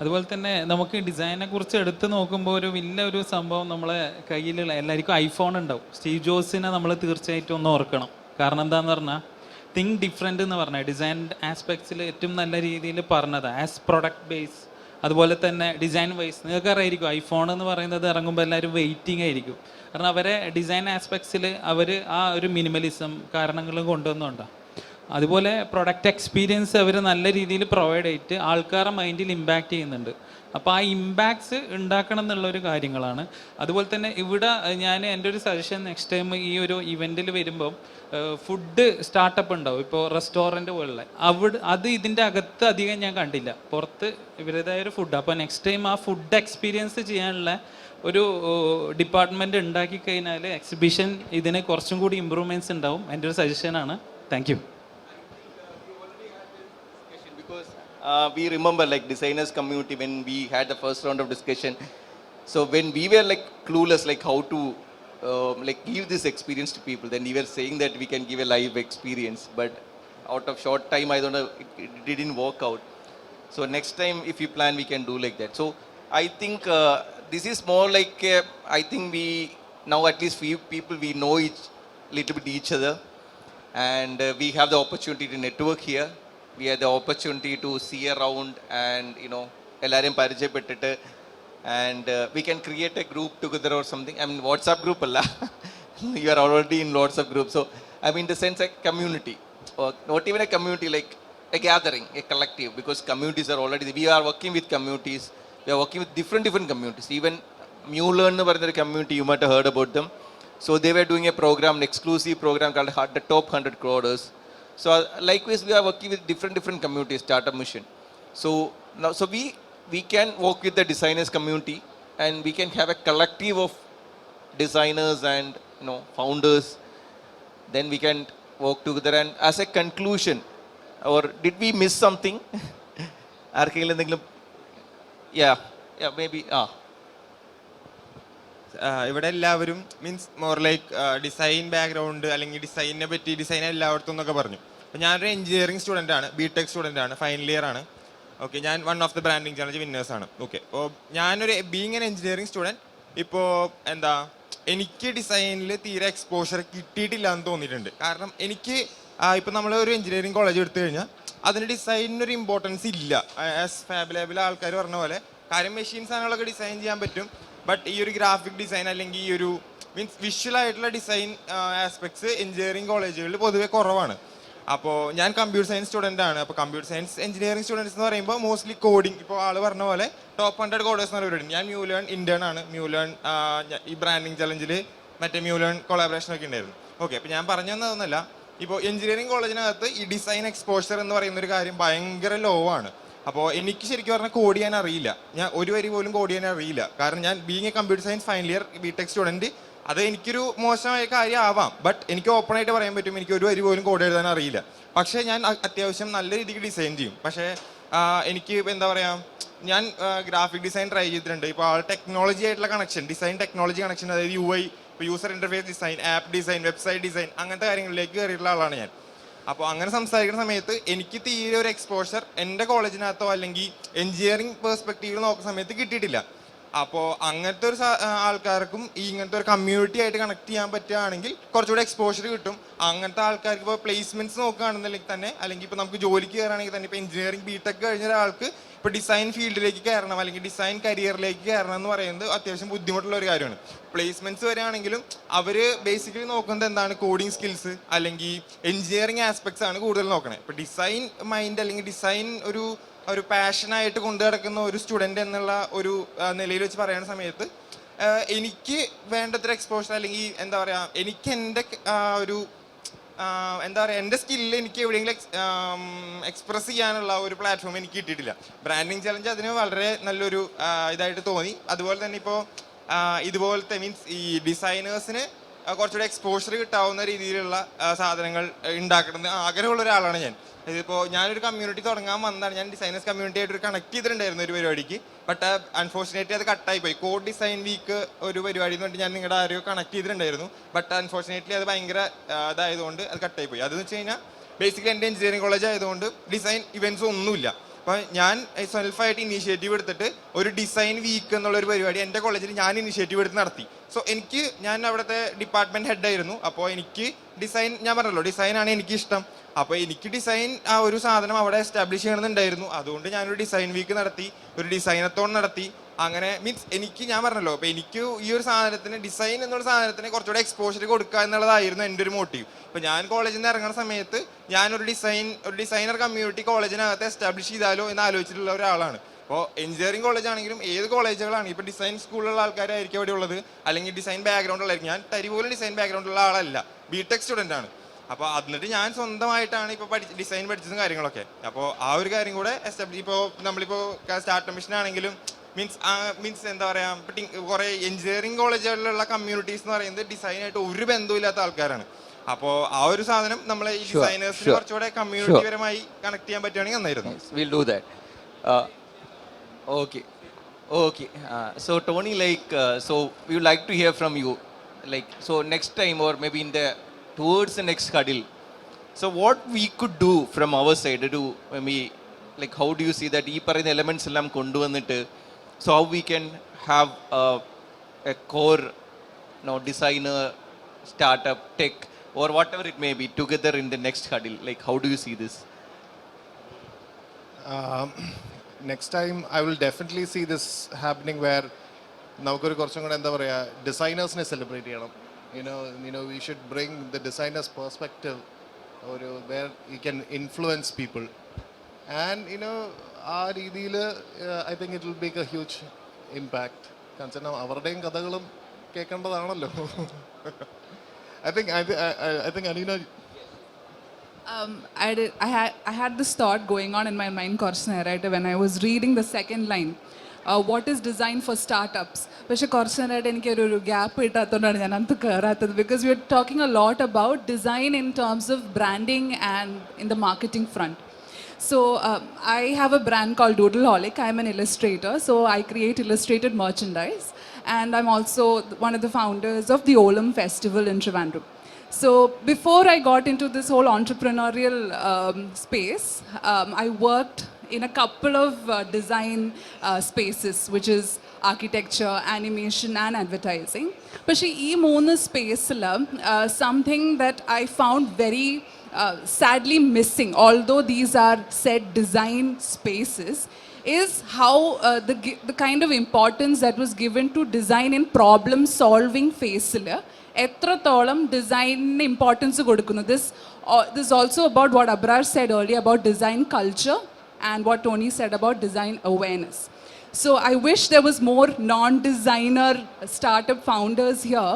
അതുപോലെ തന്നെ നമുക്ക് ഡിസൈനെ കുറിച്ച് എടുത്ത് നോക്കുമ്പോൾ ഒരു സംഭവം നമ്മളെ കയ്യിലുള്ള എല്ലാവർക്കും ഐഫോൺ ഉണ്ടാവും. സ്റ്റീവ് ജോബ്സിനെ നമ്മൾ തീർച്ചയായിട്ടും ഒന്ന് ഓർക്കണം. കാരണം എന്താണെന്ന് പറഞ്ഞാൽ തിങ്ക് ഡിഫറെൻ്റ് എന്ന് പറഞ്ഞാൽ ഡിസൈൻ ആസ്പെക്ട്സിൽ ഏറ്റവും നല്ല രീതിയിൽ പറഞ്ഞത് ആസ് പ്രൊഡക്റ്റ് ബേസ്, അതുപോലെ തന്നെ ഡിസൈൻ വൈസ്. നിങ്ങൾക്ക് അറിയായിരിക്കും ഐഫോൺ എന്ന് പറയുന്നത് ഇറങ്ങുമ്പോൾ എല്ലാവരും വെയിറ്റിംഗ് ആയിരിക്കും. കാരണം അവരെ ഡിസൈൻ ആസ്പെക്ട്സിൽ അവർ ആ ഒരു മിനിമലിസം കാരണങ്ങളും കൊണ്ടുവന്നുകൊണ്ടാണ്. അതുപോലെ പ്രൊഡക്റ്റ് എക്സ്പീരിയൻസ് അവർ നല്ല രീതിയിൽ പ്രൊവൈഡ് ചെയ്തിട്ട് ആൾക്കാരുടെ മൈൻഡിൽ ഇമ്പാക്റ്റ് ചെയ്യുന്നുണ്ട്. അപ്പോൾ ആ ഇമ്പാക്ട്സ് ഉണ്ടാക്കണം എന്നുള്ളൊരു കാര്യങ്ങളാണ്. അതുപോലെ തന്നെ ഇവിടെ എൻ്റെ ഒരു സജഷൻ നെക്സ്റ്റ് ടൈം ഈ ഒരു ഇവൻറ്റിൽ വരുമ്പോൾ ഫുഡ് സ്റ്റാർട്ടപ്പ് ഉണ്ടാവും. ഇപ്പോൾ റെസ്റ്റോറൻറ്റ് പോലുള്ള അത് ഇതിൻ്റെ അകത്ത് അധികം ഞാൻ കണ്ടില്ല, പുറത്ത് ഇവരുടേതായ ഒരു ഫുഡ്. അപ്പോൾ നെക്സ്റ്റ് ടൈം ആ ഫുഡ് എക്സ്പീരിയൻസ് ചെയ്യാനുള്ള ഒരു ഡിപ്പാർട്ട്മെൻറ്റ് ഉണ്ടാക്കി കഴിഞ്ഞാൽ എക്സിബിഷൻ ഇതിന് കുറച്ചും കൂടി ഇമ്പ്രൂവ്മെൻറ്റ്സ് ഉണ്ടാവും. എൻ്റെ ഒരു സജഷനാണ്. Thank you.
We remember like designers community when we had the first round of discussion. So when we were like clueless like how to like give this experience to people, then we were saying that we can give a live experience, but out of short time I don't know, it didn't work out. So next time if you plan we can do like that. So I think this is more like I think we now at least few people we know little bit each other, and we have the opportunity to network here. We have the opportunity to see around and എല്ലാരെയും പരിചയപ്പെട്ടിട്ട്, and we can create a group together or something. I mean, WhatsApp group alla. You are already in WhatsApp group, so I mean the sense a community, or not even a community, like a gathering, a collective, because communities are already, we are working with communities, we are working with different communities. Even MuLearn nu parayna community, you might have heard about them. So they were doing a program, an exclusive program called the Top 100 Coders. So likewise, we are working with different communities, Startup Mission. So now, so we can work with the designers community, and we can have a collective of designers and founders. Then we can work together. And as a conclusion, or did we miss something? ആർക്കെങ്കിലും എന്തെങ്കിലും? Yeah, maybe.
ഇവിടെ എല്ലാവരും means more like design background അല്ലെങ്കിൽ ഡിസൈനിനെ പറ്റി, design എല്ലായിടത്തും എന്നൊക്കെ പറഞ്ഞു. അപ്പോൾ ഞാനൊരു എഞ്ചിനീയറിംഗ് സ്റ്റുഡൻ്റ് ആണ്, ബിടെക് സ്റ്റുഡൻ്റ് ആണ്, ഫൈനൽ ഇയർ ആണ്. ഓക്കെ, ഞാൻ one of the branding challenge വിന്നേഴ്സാണ്. ഓക്കെ, അപ്പോൾ ഞാനൊരു ബീങ് എൻ എഞ്ചിനീയറിംഗ് സ്റ്റുഡൻറ്റ്, ഇപ്പോൾ എനിക്ക് ഡിസൈനിൽ തീരെ എക്സ്പോഷർ കിട്ടിയിട്ടില്ല എന്ന് തോന്നിയിട്ടുണ്ട്. കാരണം എനിക്ക് ഇപ്പോൾ നമ്മൾ ഒരു എഞ്ചിനീയറിംഗ് കോളേജ് എടുത്തു കഴിഞ്ഞാൽ അതിന് ഡിസൈനിനൊരു ഇമ്പോർട്ടൻസ് ഇല്ല. ആസ് ഫാബ് ലാബിലെ ആൾക്കാർ പറഞ്ഞ പോലെ കാര്യം മെഷീൻ സാധനങ്ങളൊക്കെ ഡിസൈൻ ചെയ്യാൻ പറ്റും, ബട്ട് ഈ ഒരു ഗ്രാഫിക് ഡിസൈൻ അല്ലെങ്കിൽ ഈ ഒരു മീൻസ് വിഷ്വൽ ആയിട്ടുള്ള ഡിസൈൻ ആസ്പെക്ട്സ് എഞ്ചിനീയറിംഗ് കോളേജുകളിൽ പൊതുവെ കുറവാണ്. അപ്പോൾ ഞാൻ കമ്പ്യൂട്ടർ സയൻസ് സ്റ്റുഡൻ്റ് ആണ്. അപ്പോൾ കമ്പ്യൂട്ടർ സയൻസ് എഞ്ചിനീയറിംഗ് സ്റ്റുഡൻസ് എന്ന് പറയുമ്പോൾ മോസ്റ്റ്ലി കോഡിങ്, ഇപ്പോൾ ആൾ പറഞ്ഞ പോലെ ടോപ്പ് 100 കോഡേഴ്സ് എന്ന് പറയുന്നത്. ഞാൻ MuLearn ഇന്റേൺ ആണ്. MuLearn ഈ ബ്രാൻഡിങ് ചലഞ്ചിൽ മറ്റേ MuLearn കൊളാബറേഷനൊക്കെ ഉണ്ടായിരുന്നു. ഓക്കെ, അപ്പോൾ ഞാൻ പറഞ്ഞു തന്നതൊന്നുമല്ല, ഇപ്പോൾ എഞ്ചിനീയറിംഗ് കോളേജിനകത്ത് ഈ ഡിസൈൻ എക്സ്പോഷർ എന്ന് പറയുന്ന ഒരു കാര്യം ഭയങ്കര ലോ ആണ്. അപ്പോൾ എനിക്ക് ശരിക്കും പറഞ്ഞാൽ കോഡ് ചെയ്യാൻ അറിയില്ല. ഞാൻ ഒരു വരി പോലും കോഡ് ചെയ്യാൻ അറിയില്ല. കാരണം ഞാൻ being a computer science final year BTech student, അത് എനിക്കൊരു മോശമായ കാര്യം ആവാം, ബട്ട് എനിക്ക് ഓപ്പണായിട്ട് പറയാൻ പറ്റും എനിക്ക് ഒരു വരി പോലും കോഡ് എഴുതാൻ അറിയില്ല. പക്ഷേ ഞാൻ അത്യാവശ്യം നല്ല രീതിക്ക് ഡിസൈൻ ചെയ്യും. പക്ഷേ എനിക്ക് എന്താ പറയുക, ഞാൻ ഗ്രാഫിക് ഡിസൈൻ ട്രൈ ചെയ്തിട്ടുണ്ട്. ഇപ്പോൾ ടെക്നോളജി ആയിട്ടുള്ള കണക്ഷൻ, ഡിസൈൻ ടെക്നോളജി കണക്ഷൻ, അതായത് UI, ഇപ്പോൾ user interface design, app design, website design, അങ്ങനത്തെ കാര്യങ്ങളിലേക്ക് കയറിയിട്ടുള്ള ആളാണ് ഞാൻ. അപ്പോൾ അങ്ങനെ സംസാരിക്കുന്ന സമയത്ത് എനിക്ക് തീരെ ഒരു എക്സ്പോഷർ എൻ്റെ കോളേജിനകത്തോ അല്ലെങ്കിൽ എഞ്ചിനീയറിംഗ് പെർസ്പെക്റ്റീവിൽ നോക്കുന്ന സമയത്ത് കിട്ടിയിട്ടില്ല. അപ്പോൾ അങ്ങനത്തെ ഒരു ആൾക്കാർക്കും ഈ ഇങ്ങനത്തെ ഒരു കമ്മ്യൂണിറ്റി ആയിട്ട് കണക്ട് ചെയ്യാൻ പറ്റുകയാണെങ്കിൽ കുറച്ചുകൂടെ എക്സ്പോഷർ കിട്ടും. അങ്ങനത്തെ ആൾക്കാർക്ക് ഇപ്പോൾ പ്ലേസ്മെൻറ്റ്സ് നോക്കുകയാണെന്നുണ്ടെങ്കിൽ തന്നെ, അല്ലെങ്കിൽ ഇപ്പോൾ നമുക്ക് ജോലിക്ക് കയറുകയാണെങ്കിൽ തന്നെ, ഇപ്പോൾ എഞ്ചിനീയറിംഗ് ബിടെക് കഴിഞ്ഞ ഒരാൾക്ക് ഇപ്പോൾ ഡിസൈൻ ഫീൽഡിലേക്ക് കയറണം അല്ലെങ്കിൽ ഡിസൈൻ കരിയറിലേക്ക് കയറണം എന്ന് പറയുന്നത് അത്യാവശ്യം ബുദ്ധിമുട്ടുള്ള ഒരു കാര്യമാണ്. പ്ലേസ്മെൻറ്റ്സ് വരികയാണെങ്കിലും അവർ ബേസിക്കലി നോക്കുന്നത് എന്താണ്, കോഡിങ് സ്കിൽസ് അല്ലെങ്കിൽ എഞ്ചിനീയറിംഗ് ആസ്പെക്ട്സ് ആണ് കൂടുതൽ നോക്കണേ. ഇപ്പോൾ ഡിസൈൻ മൈൻഡ് അല്ലെങ്കിൽ ഡിസൈൻ ഒരു പാഷനായിട്ട് കൊണ്ടു നടക്കുന്ന ഒരു സ്റ്റുഡൻ്റ് എന്നുള്ള ഒരു നിലയിൽ വെച്ച് പറയുന്ന സമയത്ത് എനിക്ക് വേണ്ടത്ര എക്സ്പോഷർ അല്ലെങ്കിൽ എന്താ പറയുക, എനിക്ക് എൻ്റെ ഒരു എന്താ പറയുക, എൻ്റെ സ്കില്ല് എനിക്ക് എവിടെയെങ്കിലും എക്സ്പ്രസ് ചെയ്യാനുള്ള ഒരു പ്ലാറ്റ്ഫോം എനിക്ക് കിട്ടിയിട്ടില്ല. ബ്രാൻഡിങ് ചലഞ്ച് അതിന് വളരെ നല്ലൊരു ഇതായിട്ട് തോന്നി. അതുപോലെ തന്നെ ഇപ്പോൾ ഇതുപോലത്തെ മീൻസ് ഈ ഡിസൈനേഴ്സിന് കുറച്ചുകൂടി എക്സ്പോഷർ കിട്ടാവുന്ന രീതിയിലുള്ള സാധനങ്ങൾ ഉണ്ടാക്കുന്നത് ആഗ്രഹമുള്ള ഒരാളാണ് ഞാൻ. ഇതിപ്പോൾ ഞാനൊരു കമ്മ്യൂണിറ്റി തുടങ്ങാൻ വന്നതാണ്. ഞാൻ ഡിസൈനേഴ്സ് കമ്മ്യൂണിറ്റി ആയിട്ട് കണക്ട് ചെയ്തിട്ടുണ്ടായിരുന്നു ഒരു പരിപാടിക്ക്, ബട്ട് അൺഫോർച്ചുനേറ്റ്ലി അത് കട്ടായി പോയി. കോഡ് ഡിസൈൻ വീക്ക് ഒരു പരിപാടി എന്ന് പറഞ്ഞിട്ട് ഞാൻ നിങ്ങളുടെ ആരെയോ കണക്ട് ചെയ്തിട്ടുണ്ടായിരുന്നു, ബട്ട് അൺഫോർച്ചുനേറ്റ്ലി അത് ഭയങ്കര ഇതായതുകൊണ്ട് അത് കട്ടായി പോയി. അതെന്ന് വെച്ച് കഴിഞ്ഞാൽ ബേസിക്കലി എൻ്റെ എഞ്ചിനീയറിംഗ് കോളേജ് ആയതുകൊണ്ട് ഡിസൈൻ ഇവൻറ്റ്സ് ഒന്നുമില്ല. അപ്പോൾ ഞാൻ സെൽഫായിട്ട് ഇനീഷ്യേറ്റീവ് എടുത്തിട്ട് ഒരു ഡിസൈൻ വീക്ക് എന്നുള്ളൊരു പരിപാടി എൻ്റെ കോളേജിൽ ഞാൻ ഇനീഷ്യേറ്റീവ് എടുത്ത് നടത്തി. സോ ഞാൻ അവിടുത്തെ ഡിപ്പാർട്ട്മെൻറ്റ് ഹെഡായിരുന്നു. അപ്പോൾ എനിക്ക് ഡിസൈൻ, ഞാൻ പറഞ്ഞല്ലോ ഡിസൈനാണ് എനിക്കിഷ്ടം. അപ്പോൾ എനിക്ക് ഡിസൈൻ ആ ഒരു സാധനം അവിടെ എസ്റ്റാബ്ലിഷ് ചെയ്യണമെന്നുണ്ടായിരുന്നു. അതുകൊണ്ട് ഞാനൊരു ഡിസൈൻ വീക്ക് നടത്തി, ഒരു ഡിസൈനത്തോൺ നടത്തി. അങ്ങനെ മീൻസ് ഞാൻ പറഞ്ഞല്ലോ, അപ്പോൾ എനിക്ക് ഈ ഒരു സാധനത്തിന്, ഡിസൈൻ എന്നുള്ള സാധനത്തിന് കുറച്ചുകൂടെ എക്സ്പോഷർ കൊടുക്കുക എന്നുള്ളതായിരുന്നു എൻ്റെ ഒരു മോട്ടീവ്. ഇപ്പോൾ ഞാൻ കോളേജിൽ നിന്ന് ഇറങ്ങുന്ന സമയത്ത് ഞാനൊരു ഡിസൈനർ കമ്മ്യൂണിറ്റി കോളേജിനകത്ത് എസ്റ്റാബ്ലിഷ് ചെയ്താലോ എന്ന് ആലോചിച്ചിട്ടുള്ള ഒരാളാണ്. അപ്പോൾ എഞ്ചിനീയറിംഗ് കോളേജ് ആണെങ്കിലും ഏത് കോളേജുകളാണ്, ഇപ്പോൾ ഡിസൈൻ സ്കൂളിലുള്ള ആൾക്കാരായിരിക്കും അവിടെ ഉള്ളത്, അല്ലെങ്കിൽ ഡിസൈൻ ബാക്ക്ഗ്രൗണ്ട് ഉള്ളതായിരിക്കും. ഞാൻ തരിപോലും ഡിസൈൻ ബാക്ക്ഗ്രൗണ്ടുള്ള ആളല്ല, ബിടെക് സ്റ്റുഡൻ്റ് ആണ്. അപ്പോൾ എന്നിട്ട് ഞാൻ സ്വന്തമായിട്ടാണ് ഇപ്പോൾ ഡിസൈൻ പഠിച്ചതും കാര്യങ്ങളൊക്കെ. അപ്പോൾ ആ ഒരു കാര്യം കൂടെ എസ്റ്റാബ്ലിഷ്, ഇപ്പോൾ നമ്മളിപ്പോൾ സ്റ്റാർട്ടപ്പ് മിഷൻ ആണെങ്കിലും മീൻസ് എന്താ പറയുക, കുറേ എഞ്ചിനീയറിംഗ് കോളേജുകളിലുള്ള കമ്മ്യൂണിറ്റീസ് എന്ന് പറയുന്നത് ഡിസൈനായിട്ട് ഒരു ബന്ധമില്ലാത്ത ആൾക്കാരാണ്. അപ്പോൾ ആ ഒരു സാധനം നമ്മളെ ഈ ഡിസൈനേഴ്സിന് കുറച്ചുകൂടെ കമ്മ്യൂണിറ്റി പരമായി കണക്ട് ചെയ്യാൻ പറ്റുകയാണെങ്കിൽ നന്നായിരുന്നു.
Okay. So Tony, so we would like to hear from you. So next time, or maybe towards the next Huddle, so what we could do from our side to maybe, how do you see that ee parayna elements ellam kondu vannittu, so how we can have a core designer, startup, tech or whatever it may be, together in the next huddle? Like, how do you see this?
Next time I will definitely see this happening where നമുക്കൊരു കുറച്ചും കൂടെ എന്താ പറയുക ഡിസൈനേഴ്സിനെ celebrate ചെയ്യണം. We should bring the designer's perspective ഒരു where he can influence people and ആ രീതിയിൽ I think it will make a huge impact. കാരണം അവരുടെയും കഥകളും കേൾക്കേണ്ടതാണല്ലോ. I think Alina.
I had this thought going on in my mind കുറച്ച് നേരമായിട്ട് when I was reading the second line. What is design for startups? പക്ഷേ കുറച്ച് നേരമായിട്ട് എനിക്കൊരു gap കിട്ടാത്തതുകൊണ്ടാണ് ഞാൻ അത് കയറാത്തത്. Because we are talking a lot about design in terms of branding and in the marketing front. So I have a brand called Doodleholic. I'm an illustrator, so I create illustrated merchandise. And I'm also one of the founders of the Olam Festival in Trivandrum. So before I got into this whole entrepreneurial space, I worked in a couple of design spaces, which is architecture, animation and advertising. But ee moonu space la something that I found very sadly missing, although these are said design spaces, is how the kind of importance that was given to design in problem solving phase la എത്രത്തോളം ഡിസൈനിന് importance കൊടുക്കുന്നു. This also about what Abrar said earlier about design culture and what Tony said about design awareness. So I wish there was more non-designer startup founders here,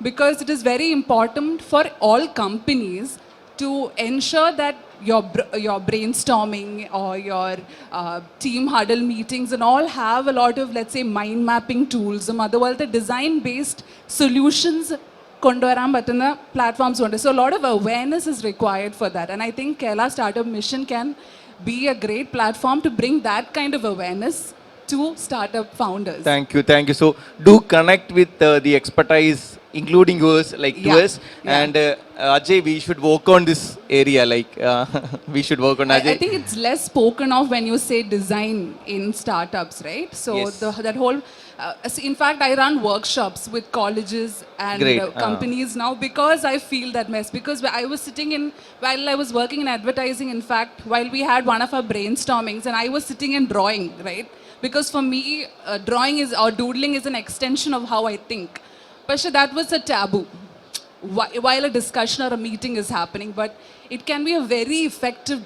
because it is very important for all companies to ensure that your brainstorming or your team huddle meetings and all have a lot of, let's say, mind mapping tools. Otherwise, the design based solutions കൊണ്ടുവരാൻ പറ്റുന്ന platforms ഉണ്ട്. So a lot of awareness is required for that, and I think Kerala Startup Mission can be a great platform to bring that kind of awareness to startup founders.
Thank you. So do connect with the expertise, including yours, like to us. And Ajay, we should work on this area. Like we should work on Ajay.
I think it's less spoken of when you say design in startups, right? So
Yes.
that whole in fact, I run workshops with colleges and companies now, because I feel that mess. Because I was sitting in, while I was working in advertising, in fact, while we had one of our brainstormings, and I was sitting and drawing, right? Because for me, drawing is, or doodling is an extension of how I think. But that was a taboo while a discussion or a meeting is happening. But it can be a very effective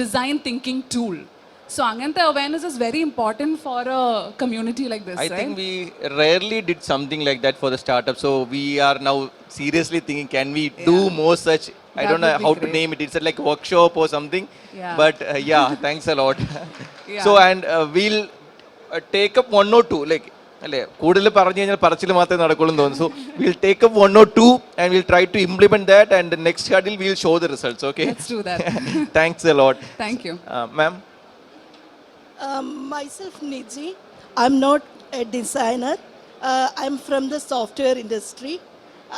design thinking tool. So anganta awareness is very important for a community like this,
I
right?
think we rarely did something like that for the startup. So we are now seriously thinking, can we do more such? I don't know how to name it. It's like a workshop or something.
Yeah.
But yeah, thanks a lot. So and we'll take up one or two. Like അല്ലേ കൂടുതൽ പറഞ്ഞു കഴിഞ്ഞാൽ പറച്ചിൽ മാത്രമേ നടക്കുള്ളൂ എന്ന് തോന്നുന്നു. So we'll take up one or two and we'll try to implement that, and the next huddle we'll show the results. Okay.
Let's do that.
Thanks a lot.
Thank you.
Ma'am.
Myself, Nidji. I'm not a designer. I'm from the software industry.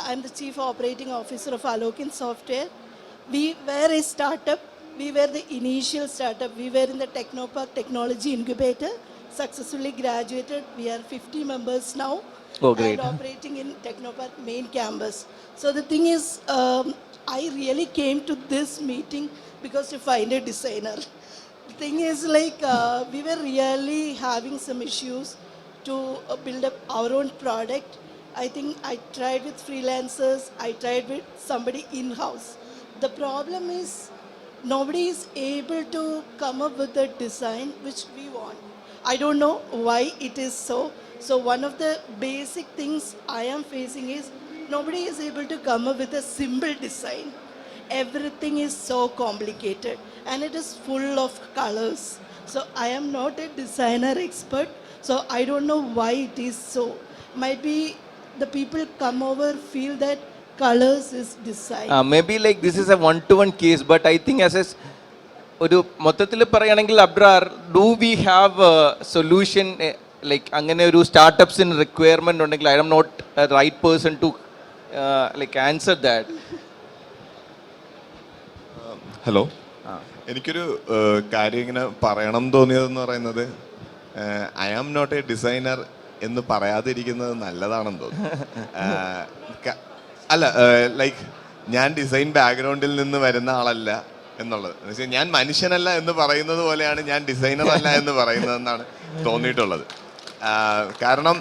I'm the Chief Operating Officer of Alokin Software. We were a startup. We were the initial startup. We were in the Technopark Technology Incubator. Successfully graduated. We are 50 members now.
Oh, great.
And operating in Technopark main campus. So the thing is, I really came to this meeting because to find a designer. The thing is, like, we were really having some issues to build up our own product. I think I tried with freelancers, I tried with somebody in-house. The problem is, nobody is able to come up with a design which we want. I don't know why it is so. So one of the basic things I am facing is, nobody is able to come up with a simple design. Everything is so complicated and it is full of colors. So I am not a designer expert, so I don't know why it is so. Might be the people come over feel that colors is design.
Maybe like this is a one-to-one case, but I think as a ഒരു മൊത്തത്തിൽ പറയുകയാണെങ്കിൽ Abrar, do we have solution like അങ്ങനെ ഒരു സ്റ്റാർട്ടപ്സിന് requirement ഉണ്ടെങ്കിൽ I am not right person to like answer that.
Hello, എനിക്കൊരു കാര്യം ഇങ്ങനെ പറയണം തോന്നിയതെന്ന് പറയുന്നത്, I am not a designer എന്ന് പറയാതിരിക്കുന്നത് നല്ലതാണെന്ന് തോന്നുന്നു. അല്ല, ലൈക്ക് ഞാൻ ഡിസൈൻ ബാക്ക്ഗ്രൗണ്ടിൽ നിന്ന് വരുന്ന ആളല്ല എന്നുള്ളത്. എന്ന് വെച്ചാൽ ഞാൻ മനുഷ്യനല്ല എന്ന് പറയുന്നത് പോലെയാണ് ഞാൻ ഡിസൈനർ അല്ല എന്ന് പറയുന്നതെന്നാണ് തോന്നിയിട്ടുള്ളത്. കാരണം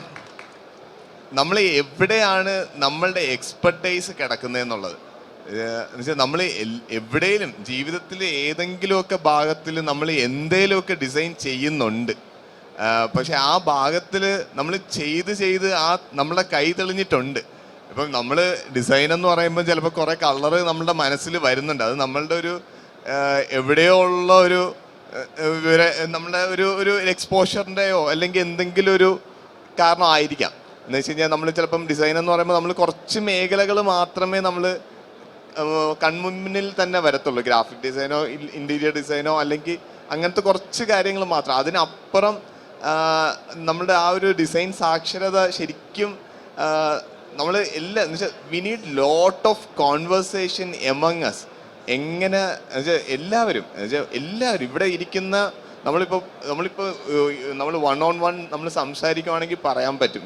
നമ്മൾ എവിടെയാണ് നമ്മളുടെ എക്സ്പെർട്ടൈസ് കിടക്കുന്നതെന്നുള്ളത്. എന്നുവെച്ചാൽ നമ്മൾ എവിടെയും ജീവിതത്തിൽ ഏതെങ്കിലുമൊക്കെ ഭാഗത്തിൽ നമ്മൾ എന്തേലുമൊക്കെ ഡിസൈൻ ചെയ്യുന്നുണ്ട്. പക്ഷെ ആ ഭാഗത്തിൽ നമ്മൾ ചെയ്ത് നമ്മളെ കൈ തെളിഞ്ഞിട്ടുണ്ട്. ഇപ്പം നമ്മൾ ഡിസൈൻ എന്ന് പറയുമ്പോൾ ചിലപ്പോൾ കുറേ കളറ് നമ്മളുടെ മനസ്സിൽ വരുന്നുണ്ട്. അത് നമ്മളുടെ ഒരു എവിടെയോ ഉള്ള ഒരു നമ്മുടെ ഒരു എക്സ്പോഷറിൻ്റെയോ അല്ലെങ്കിൽ എന്തെങ്കിലും ഒരു കാരണമായിരിക്കാം. എന്ന് വെച്ച് കഴിഞ്ഞാൽ നമ്മൾ ചിലപ്പം ഡിസൈൻ എന്ന് പറയുമ്പോൾ നമ്മൾ കുറച്ച് മേഖലകൾ മാത്രമേ നമ്മൾ കൺമുന്നിൽ തന്നെ വരത്തുള്ളൂ. ഗ്രാഫിക് ഡിസൈനോ ഇൻറ്റീരിയർ ഡിസൈനോ അല്ലെങ്കിൽ അങ്ങനത്തെ കുറച്ച് കാര്യങ്ങൾ മാത്രം. അതിനപ്പുറം നമ്മുടെ ആ ഒരു ഡിസൈൻ സാക്ഷരത ശരിക്കും നമ്മൾ എല്ലാം എന്ന് വെച്ചാൽ we need lot of conversation among us. എങ്ങനെ എല്ലാവരും ഇവിടെ ഇരിക്കുന്ന നമ്മളിപ്പോൾ നമ്മൾ 1-on-1 നമ്മൾ സംസാരിക്കുവാണെങ്കിൽ പറയാൻ പറ്റും.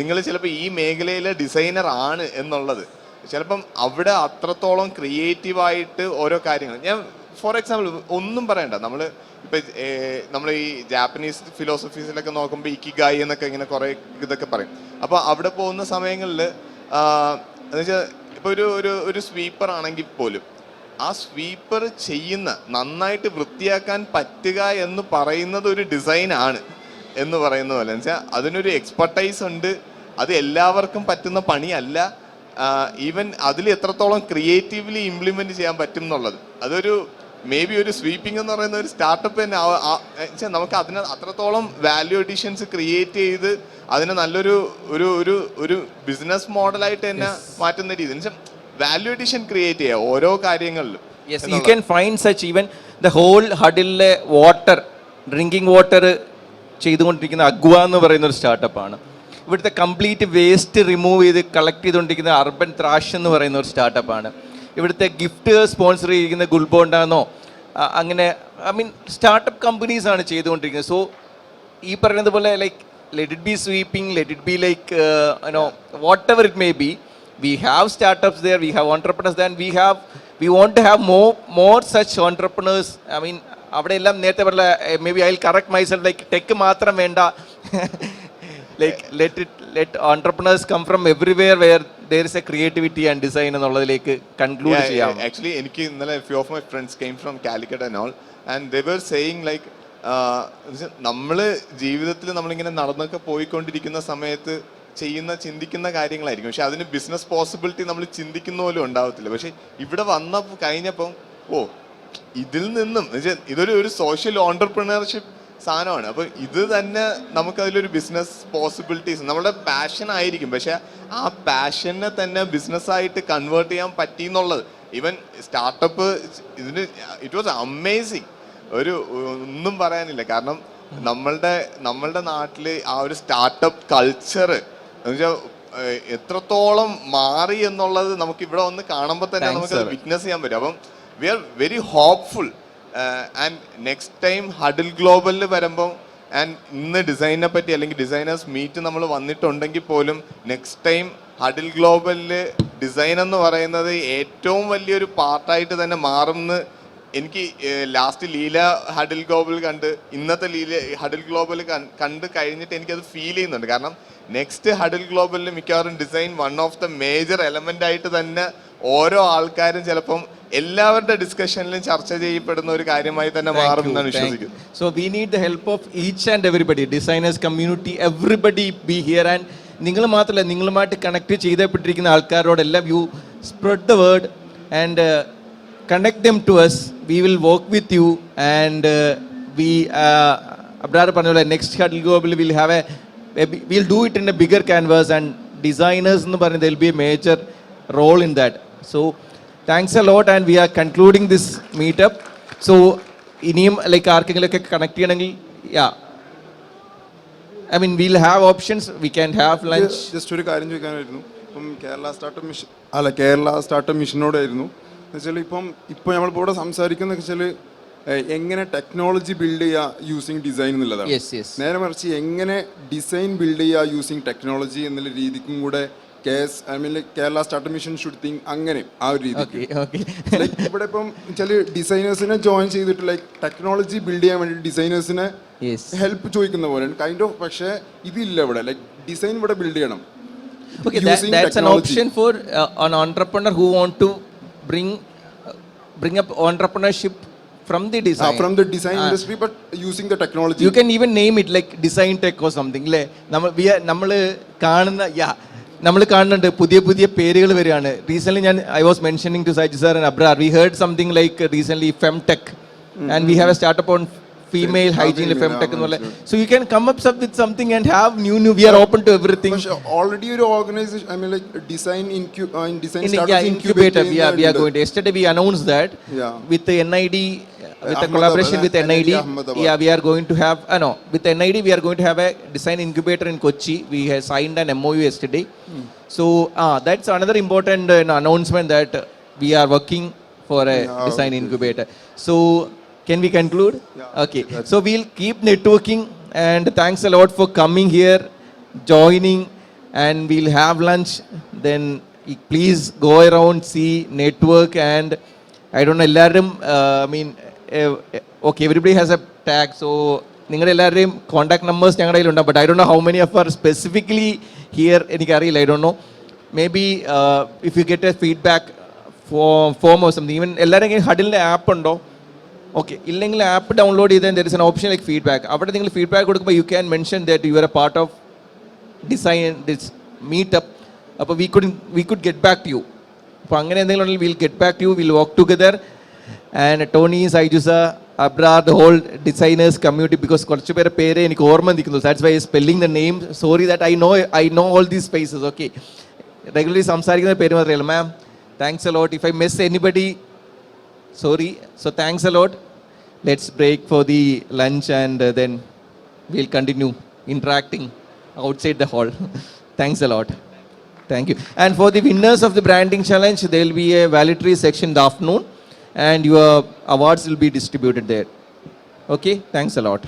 നിങ്ങൾ ചിലപ്പോൾ ഈ മേഖലയിലെ ഡിസൈനർ ആണ് എന്നുള്ളത്. ചിലപ്പം അവിടെ അത്രത്തോളം ക്രിയേറ്റീവായിട്ട് ഓരോ കാര്യങ്ങൾ ഞാൻ ഫോർ എക്സാമ്പിൾ ഒന്നും പറയണ്ട. നമ്മൾ ഈ ജാപ്പനീസ് ഫിലോസഫീസിലൊക്കെ നോക്കുമ്പോൾ ഇക്കിഗായി എന്നൊക്കെ ഇങ്ങനെ കുറേ ഇതൊക്കെ പറയും. അപ്പോൾ അവിടെ പോകുന്ന സമയങ്ങളിൽ എന്നുവെച്ചാൽ ഇപ്പോൾ ഒരു സ്വീപ്പർ ആണെങ്കിൽ പോലും ആ സ്വീപ്പർ നന്നായിട്ട് വൃത്തിയാക്കാൻ പറ്റുക എന്ന് പറയുന്നത് ഒരു ഡിസൈനാണ് എന്ന് പറയുന്ന പോലെ. എന്ന് വെച്ചാൽ അതിനൊരു എക്സ്പെർട്ടൈസ് ഉണ്ട്. അത് എല്ലാവർക്കും പറ്റുന്ന പണിയല്ല. ഈവൻ അതിൽ എത്രത്തോളം ക്രിയേറ്റീവ്ലി ഇംപ്ലിമെൻറ്റ് ചെയ്യാൻ പറ്റും എന്നുള്ളത്. അതൊരു മേ ബി ഒരു സ്വീപ്പിംഗ് എന്ന് പറയുന്ന ഒരു സ്റ്റാർട്ടപ്പ് തന്നെ നമുക്ക് അതിന് അത്രത്തോളം വാല്യൂ അഡീഷൻസ് ക്രിയേറ്റ് ചെയ്ത് അതിനെ നല്ലൊരു ഒരു ബിസിനസ് മോഡലായിട്ട് തന്നെ മാറ്റുന്ന രീതി. എന്നുവെച്ചാൽ വാല്യൂ അഡീഷൻ ക്രിയേറ്റ് ചെയ്യുക ഓരോ കാര്യങ്ങളിലും.
Yes, you can find such even the whole ഹഡിലെ ഡ്രിങ്കിങ് വാട്ടർ ചെയ്തുകൊണ്ടിരിക്കുന്ന അഗ്വ എന്ന് പറയുന്ന ഒരു സ്റ്റാർട്ടപ്പാണ്. ഇവിടുത്തെ കംപ്ലീറ്റ് വേസ്റ്റ് റിമൂവ് ചെയ്ത് കളക്ട് ചെയ്തുകൊണ്ടിരിക്കുന്ന അർബൻ ത്രാഷ് എന്ന് പറയുന്ന ഒരു സ്റ്റാർട്ടപ്പാണ്. ഇവിടുത്തെ ഗിഫ്റ്റ് സ്പോൺസർ ചെയ്തിരിക്കുന്ന ഗുൾബോണ്ടാന്നോ അങ്ങനെ സ്റ്റാർട്ടപ്പ് കമ്പനീസ് ആണ് ചെയ്തുകൊണ്ടിരിക്കുന്നത്. സോ ഈ പറയുന്നത് പോലെ let it be sweeping, let it be what ever it may be, we have startups there, we have entrepreneurs there, and we want to have more such entrepreneurs. അവിടെ എല്ലാം നേരത്തെ പറഞ്ഞ may be I will correct myself tech മാത്രം വേണ്ട. let entrepreneurs come from everywhere where there is a creativity and design എന്നുള്ളതിലേക്ക് conclude ചെയ്യാം.
Actually എനിക്ക് ഇന്നലെ few of my friends came from Calicut and all, and they were saying നമ്മൾ ജീവിതത്തിൽ നമ്മളിങ്ങനെ നടന്നൊക്കെ പോയിക്കൊണ്ടിരിക്കുന്ന സമയത്ത് ചിന്തിക്കുന്ന കാര്യങ്ങളായിരിക്കും. പക്ഷെ അതിന് ബിസിനസ് പോസിബിലിറ്റി നമ്മൾ ചിന്തിക്കുന്ന പോലും ഉണ്ടാവത്തില്ല. പക്ഷെ ഇവിടെ കഴിഞ്ഞപ്പം ഇതിൽ നിന്നും ഇതൊരു സോഷ്യൽ ഓണ്ടർപ്രണർഷിപ്പ് സാധനമാണ്. അപ്പോൾ ഇത് തന്നെ നമുക്കതിലൊരു ബിസിനസ് പോസിബിലിറ്റീസ് നമ്മുടെ പാഷൻ ആയിരിക്കും. പക്ഷെ ആ പാഷനെ തന്നെ ബിസിനസ്സായിട്ട് കൺവേർട്ട് ചെയ്യാൻ പറ്റി എന്നുള്ളത്. Even startup it was amazing. ഒന്നും പറയാനില്ല. കാരണം നമ്മളുടെ നാട്ടിൽ ആ ഒരു സ്റ്റാർട്ടപ്പ് കൾച്ചർ എന്നുവെച്ചാൽ എത്രത്തോളം മാറി എന്നുള്ളത് നമുക്ക് ഇവിടെ വന്ന് കാണുമ്പോൾ തന്നെ നമുക്കത് വിറ്റ്നസ് ചെയ്യാൻ പറ്റും. അപ്പം we are very hopeful. And next time huddle ഗ്ലോബലിൽ വരുമ്പം ആൻഡ് ഇന്ന് ഡിസൈനെ പറ്റി അല്ലെങ്കിൽ ഡിസൈനേഴ്സ് മീറ്റ് നമ്മൾ വന്നിട്ടുണ്ടെങ്കിൽ പോലും നെക്സ്റ്റ് ടൈം ഹഡിൽ ഗ്ലോബലിൽ ഡിസൈൻ എന്ന് പറയുന്നത് ഏറ്റവും വലിയൊരു പാർട്ടായിട്ട് തന്നെ മാറുമെന്ന് എനിക്ക് ലാസ്റ്റ് ലീല ഹഡിൽ ഗ്ലോബൽ ഇന്നത്തെ ഹഡിൽ ഗ്ലോബൽ കണ്ട് കഴിഞ്ഞിട്ട് എനിക്കത് ഫീൽ ചെയ്യുന്നുണ്ട്. കാരണം നെക്സ്റ്റ് ഹഡിൽ ഗ്ലോബലിൽ മിക്കവാറും design one of the major element ആയിട്ട് തന്നെ ഓരോ ആൾക്കാരും ചിലപ്പം എല്ലാവരുടെ ഡിസ്കഷനിലും ചർച്ച ചെയ്യപ്പെടുന്ന ഒരു കാര്യമായി തന്നെ മാറും എന്നാണ് വിശ്വസിക്കുന്നത്.
So we need the help of each and everybody, designers community, everybody be here. And നിങ്ങൾ മാത്രമല്ല, നിങ്ങളുമായിട്ട് കണക്ട് ചെയ്തപ്പെട്ടിരിക്കുന്ന ആൾക്കാരോടെല്ലാം you spread the word and connect them to us. We will work with you, and Abrar Panola next Huddle Global will have we'll do it in a bigger canvas, and designers nu parne there will be a major role in that. So thanks a lot, and we are concluding this meetup. So iniyum aarkengilokke connect cheyanengil we'll have options, we can have lunch.
Just ഒരു കാര്യം ചോദിക്കാനായിരുന്നു. ഇപ്പം Kerala startup മിഷനോടായിരുന്നു എന്നുവെച്ചാൽ ഇപ്പോൾ നമ്മളിപ്പോൾ ഇവിടെ സംസാരിക്കുന്ന വെച്ചാൽ എങ്ങനെ ടെക്നോളജി ബിൽഡ് ചെയ്യുക യൂസിങ് ഡിസൈൻ എന്നുള്ളതാണ്. നേരെ മറിച്ച് എങ്ങനെ ഡിസൈൻ ബിൽഡ് ചെയ്യുക യൂസിങ് ടെക്നോളജി എന്നുള്ള രീതിക്കും കൂടെ Kerala Startup Mission should think അങ്ങനെ ആ ഒരു
Okay,
രീതിക്ക്
okay.
ലൈക്ക് ഇവിടെ ഇപ്പം ചില ഡിസൈനേഴ്സിനെ ജോയിൻ ചെയ്തിട്ട് ലൈക്ക് ടെക്നോളജി ബിൽഡ് ചെയ്യാൻ വേണ്ടി ഡിസൈനേഴ്സിനെ
Yes.
ഹെൽപ്പ് ചോദിക്കുന്ന പോലെ കൈൻഡ് ഓഫ്. പക്ഷേ ഇതില്ല ഇവിടെ, ലൈക്ക് ഡിസൈൻ ഇവിടെ ബിൽഡ് ചെയ്യണം.
Okay,
using
that's an
technology.
option for an entrepreneur who want to bring up entrepreneurship from the design.
From the design industry, but using the technology.
You can even name it like design tech or something. അല്ലേ നമ്മൾ കാണുന്ന നമ്മൾ കാണുന്നുണ്ട് പുതിയ പുതിയ പേരുകൾ വരികയാണ്. Recently I was mentioning to Saji sir and Abrar, we heard something like recently femtech, and we have a startup on female hygiene, femtech and all. So you can come up with something and have new. We are open to everything.
Already your organization, like design design
incubator. We are going to. Yesterday we announced that with the NID. With a collaboration with NID, we are going to have with NID we are going to have a design incubator in Kochi. We have signed an MOU yesterday. So that's another important announcement that we are working for a design incubator. So can we conclude? Okay. So we'll keep networking, and thanks a lot for coming here, joining, and we'll have lunch. Then please go around, see, network, and I don't know, എല്ലാവരും okay, everybody has a tag, so നിങ്ങളുടെ എല്ലാവരുടെയും contact numbers ഞങ്ങളുടെ കയ്യിലുണ്ട്. But I don't know how many of are specifically here, എനിക്കറിയില്ല. I don't know, maybe if you get a feedback form or something. Even എല്ലാവരുടെയും ഹഡിലിൻ്റെ app ഉണ്ടോ? ഓക്കെ, ഇല്ലെങ്കിൽ ആപ്പ് ഡൗൺലോഡ് ചെയ്താൽ there is an option like feedback. അവിടെ നിങ്ങൾ feedback കൊടുക്കുമ്പോൾ you can mention that you are a part of design this meetup. അപ്പോൾ we could get back to you. അപ്പോൾ അങ്ങനെ എന്തെങ്കിലും ഉണ്ടെങ്കിൽ will get back to you, will work together. And Tony, സൈജുസ, Abrar, the whole designers community, because കുറച്ച് പേരെ പേര് എനിക്ക് ഓർമ്മ നിൽക്കുന്നു. That's why spelling the name. Sorry that I know all these spaces. Okay, regularly സംസാരിക്കുന്ന പേര് മാത്രമല്ല. Ma'am, thanks a lot. If I miss anybody, sorry. So thanks a lot. Let's break for the lunch, and then we'll continue interacting outside the hall. Thanks a lot. Thank you. And for the winners of the branding challenge, there will be a valedictory section in the afternoon, and your awards will be distributed there. Okay, thanks a lot.